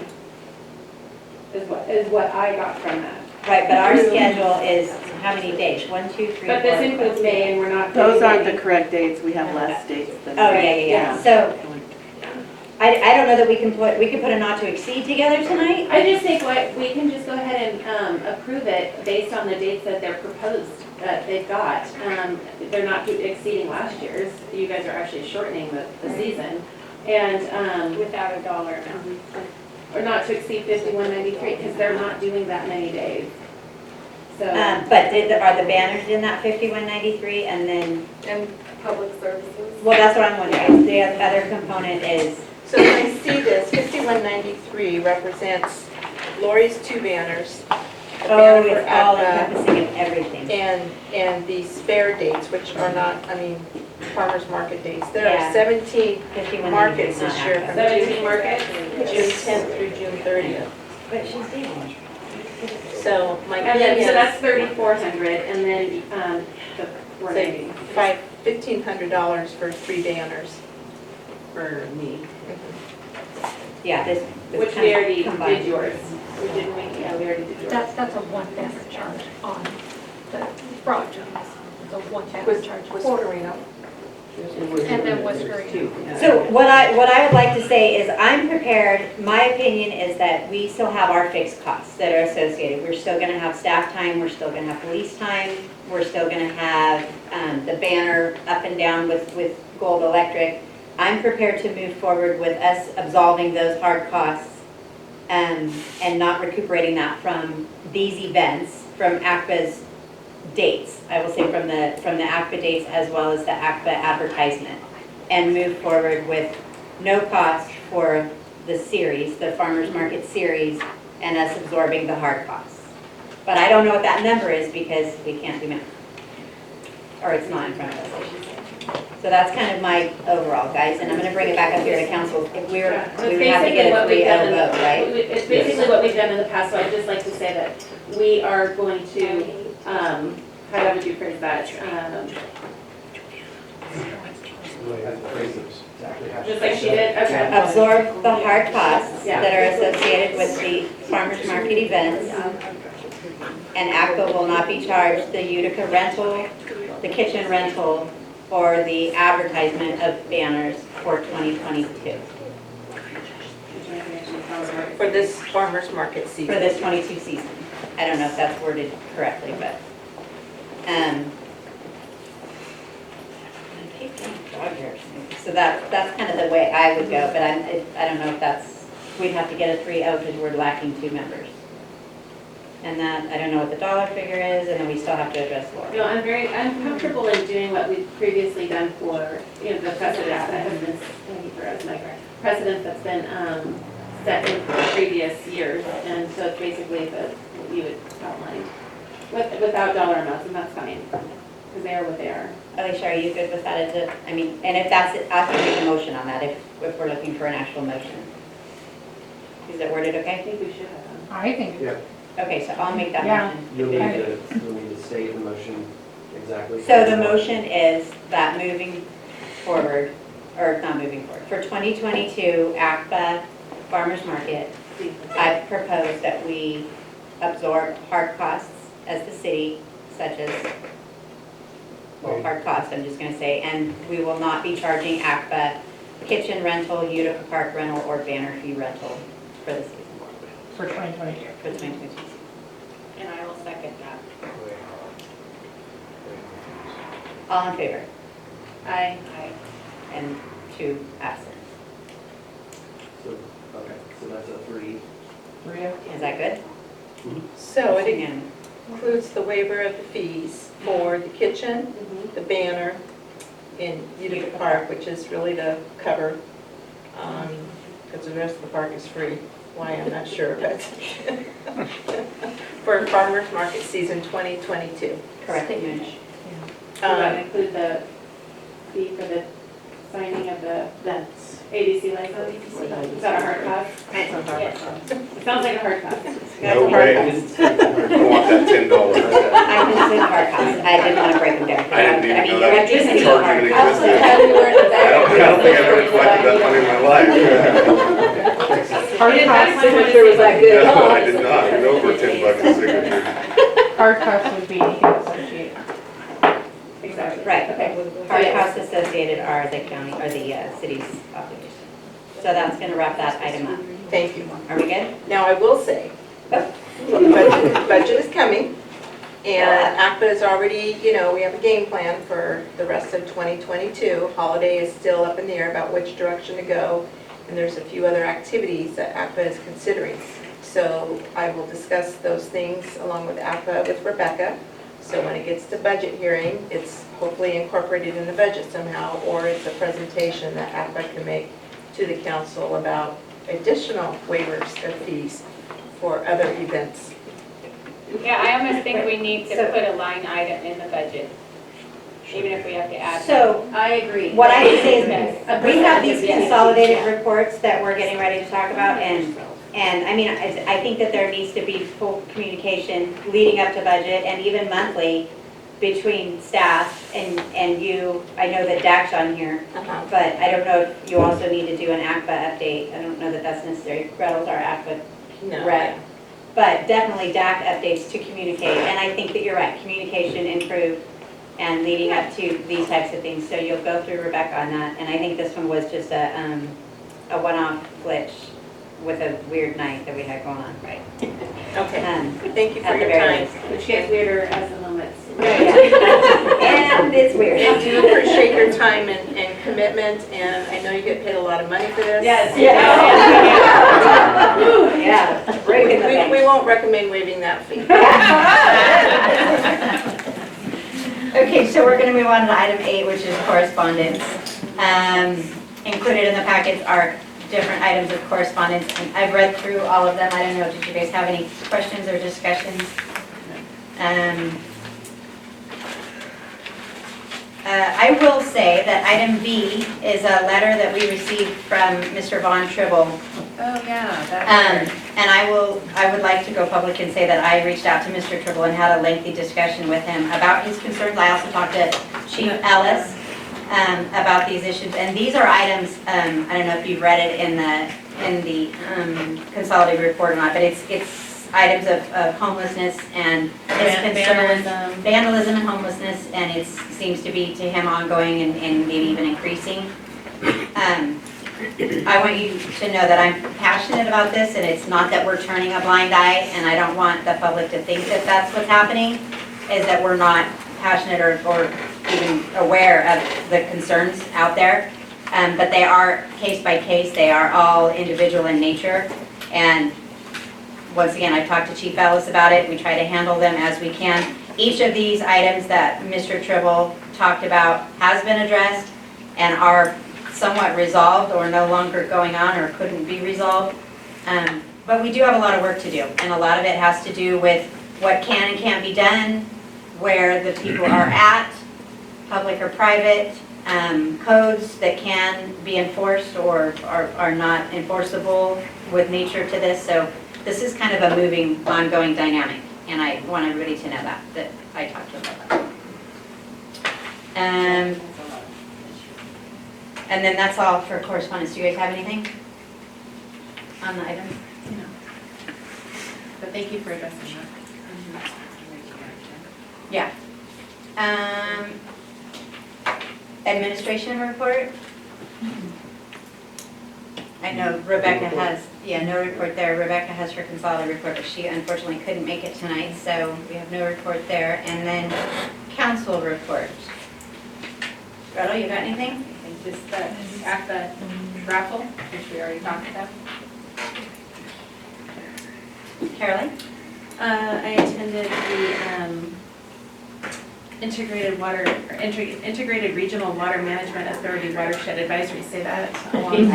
is what I got from that. Right, but our schedule is how many days? 1, 2, 3, 4. But this includes May, and we're not. Those doing aren't the May. correct dates, we have less dates than. Oh, yeah. So I don't know that we can put a not to exceed together tonight. I just think we can just go ahead and approve it based on the dates that they're proposed, that they've got. They're not exceeding last year's. You guys are actually shortening the season. And Without a dollar amount. or not to exceed 5193 because they're not doing that many days. So. But are the banners in that 5193 and then, And public services. well, that's what I'm wondering. The other component is, So when I see this, 5193 represents Lori's 2 banners. a oh, banner for it's all ACTA, encompassing of everything. and the spare dates, which are not, I mean, farmer's market dates. There Yeah. are 17 5193 markets is not this year ACTA. from 17 markets? June 10th through June 30th. But she's dating. So my And thing then, so is, that's 3,400 and then the 490. say $1,500 for 3 banners. For me. Yeah, this. Which kind we of already combined. did yours. We didn't make, yeah, we already did yours. That's a one banner charge on the project. It's a one banner Was charge. Corderino. And then Whiskering. So what I would like to say is I'm prepared, my opinion is that we still have our fixed costs that are associated. We're still gonna have staff time, we're still gonna have police time, we're still gonna have the banner up and down with Gold Electric. I'm prepared to move forward with us absolving those hard costs and not recuperating that from these events, from ACPA's dates. I will say from the ACPA dates as well as the ACPA advertisement, and move forward with no cost for the series, the farmers market series, and us absorbing the hard costs. But I don't know what that number is because we can't do math. Or it's not in front of us, I should say. So that's kind of my overall, guys, and I'm gonna bring it back up here to council. If we would have to get a 3-0 vote, right? It's basically what we've done in the past, so I'd just like to say that we are going to, how would you phrase that? Just like she did, okay. Absorb the hard costs Yeah. that are associated with the farmers market events. And ACPA will not be charged the Utica rental, the kitchen rental, or the advertisement of banners for 2022, For this farmer's market season. for this 22 season. I don't know if that's worded correctly, but, so that's kind of the way I would go, but I don't know if that's, we'd have to get a 3-0 because we're lacking 2 members. And that, I don't know what the dollar figure is, and then we still have to address Laura. No, I'm comfortable in doing what we've previously done for, the precedent that has been, thank you for us, Mike, precedent that's been, set in previous years, and so it's basically what you had outlined, without dollar amounts, and that's fine, because they are what they are. Alicia, are you good with that as a, I mean, and if that's it, I can make a motion on that if we're looking for an actual motion. Is it worded I okay? think we should have. I think. Yeah. Okay, so I'll make that Yeah. motion. You'll need to state the motion exactly. So the motion is that moving forward, or not moving forward, for 2022 ACPA Farmers Market, I propose that we absorb hard costs as the city, such as, well, hard costs, I'm just gonna say, and we will not be charging ACPA kitchen rental, Utica Park rental, or banner fee rental for the season, For 2022. for the 2022 season. And I will second that. All in favor? Aye. And 2 absent. So, okay, so that's a 3. Is that good? So it Unanimous. includes the waiver of the fees for the kitchen, the banner in Utica Park, which is really the cover, because the rest of the park is free. Why, I'm not sure, but for farmer's market season 2022. Correct, Mitch. Does that include the fee for the signing of the That's, ADC license? Is that a hard cost? that's a hard cost. It sounds like a hard cost. No way. I want that $10. I consider hard costs. I didn't want to break them down. I didn't even know you're that just thinking charge hard even costs. existed. I don't think I've ever collected that money in my life. Hard cost signature was that good. No, I did not. It was over $10 a signature. Hard costs would be anything associated. Exactly. Right, Okay. hard costs associated are the county, or the city's obligation. So that's gonna wrap that item up. Thank you. Are we good? Now, I will say, budget is coming, and ACTA is already, we have a game plan for the rest of 2022. Holiday is still up in the air about which direction to go, and there's a few other activities that ACTA is considering. So I will discuss those things along with ACTA with Rebecca. So when it gets to budget hearing, it's hopefully incorporated in the budget somehow, or it's a presentation that ACTA can make to the council about additional waivers of fees for other events. Yeah, I almost think we need to put a line item in the budget, even if we have to add. So, I agree. what I would say is, Yes. we have these consolidated reports that we're getting ready to talk about, and I mean, I think that there needs to be full communication leading up to budget, and even monthly between staff and you. I know that Dak's on here, but I don't know if you also need to do an ACPA update. I don't know that that's necessary. Gretel's our ACPA rep. But definitely DAC updates to communicate, and I think that you're right, communication improved and leading up to these types of things. So you'll go through Rebecca on that, and I think this one was just a one-off glitch with a weird night that we had going on. Right. Okay, thank you for at the your very time. least. Which gets weirder as the moments. And it's weird. I do appreciate your time and commitment, and I know you get paid a lot of money for this. Yes. Yeah. Break in the bank. We won't recommend waiving that fee. Okay, so we're going to move on to item 8, which is correspondence. Included in the packets are different items of correspondence, and I've read through all of them. I don't know, did you guys have any questions or discussions? I will say that item B is a letter that we received from Mr. Von Tribble. Oh, yeah. And I would like to go public and say that I reached out to Mr. Tribble and had a lengthy discussion with him about his concerns. I also talked to Chief Ellis about these issues, and these are items, I don't know if you've read it in the consolidated report or not, but it's items of homelessness and his concerns, vandalism and homelessness, and it seems to be to him ongoing and maybe even increasing. I want you to know that I'm passionate about this, and it's not that we're turning a blind eye, and I don't want the public to think that that's what's happening, is that we're not passionate or even aware of the concerns out there. But they are case by case, they are all individual in nature. And once again, I've talked to Chief Ellis about it. We try to handle them as we can. Each of these items that Mr. Tribble talked about has been addressed and are somewhat resolved or no longer going on or couldn't be resolved. But we do have a lot of work to do, and a lot of it has to do with what can and can't be done, where the people are at, public or private, codes that can be enforced or are not enforceable with nature to this. So this is kind of a moving, ongoing dynamic, and I want everybody to know that I talked to them about that. And then that's all for correspondence. Do you guys have anything on the items? No. But thank you for addressing that. Yeah. Administration report. I know Rebecca has, no report there. Rebecca has her consolidated report, but she unfortunately couldn't make it tonight, so we have no report there. And then council report. Gretel, you got anything? Just at the raffle, which we already talked about. Carolyn? I attended the Integrated Regional Water Management Authority Watershed Advisory. Say that. Can you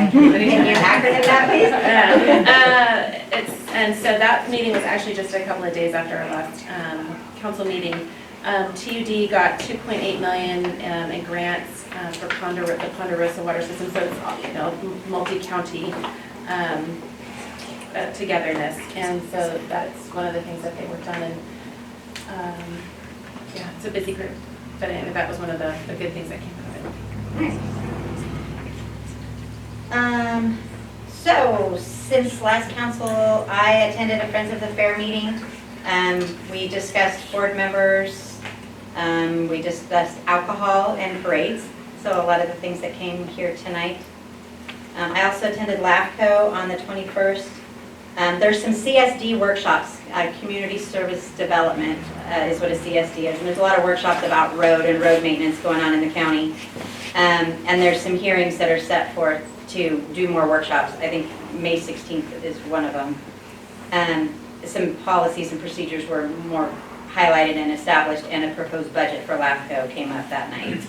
acronym that, please? And so that meeting was actually just a couple of days after our last council meeting. TUD got $2.8 million in grants for the Ponderosa water system, so it's multi-county togetherness, and so that's one of the things that they worked on. And yeah, it's a busy group, but anyway, that was one of the good things that came out of it. So since last council, I attended a Friends of the Fair meeting. We discussed board members. We discussed alcohol and parades. So a lot of the things that came here tonight. I also attended LAFCO on the 21st. There's some CSD workshops, Community Service Development is what a CSD is. And there's a lot of workshops about road and road maintenance going on in the county. And there's some hearings that are set for to do more workshops. I think May 16th is one of them. Some policies and procedures were more highlighted and established, and a proposed budget for LAFCO came up that night.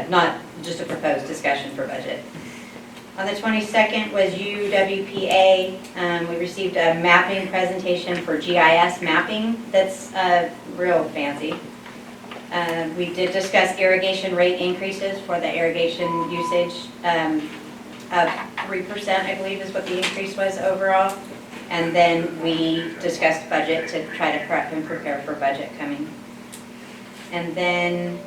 Not just a proposed discussion for budget. On the 22nd was UWPA. We received a mapping presentation for GIS mapping that's real fancy. We did discuss irrigation rate increases for the irrigation usage. 3%, I believe, is what the increase was overall. And then we discussed budget to try to prep and prepare for budget coming. And then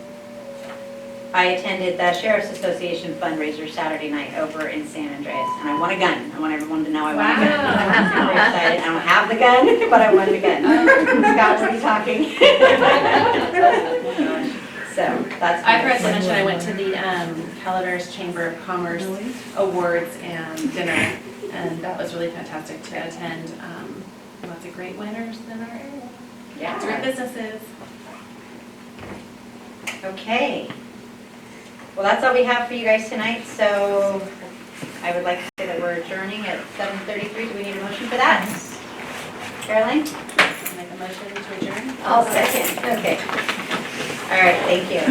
I attended the Sheriff's Association fundraiser Saturday night over in San Andreas, and I won a gun. I want everyone to know I won a gun. I'm super excited. I don't have the gun, but I won a gun. Scott's already talking. So that's. I forgot to mention, I went to the Calaveras Chamber of Commerce Awards and dinner, and that was really fantastic to attend. Lots of great winners in our area. Yeah. Great businesses. Okay. Well, that's all we have for you guys tonight, so I would like to say that we're adjourning at 7:33. Do we need a motion for that? Caroline? Make a motion to adjourn. I'll second. Okay. All right, thank you.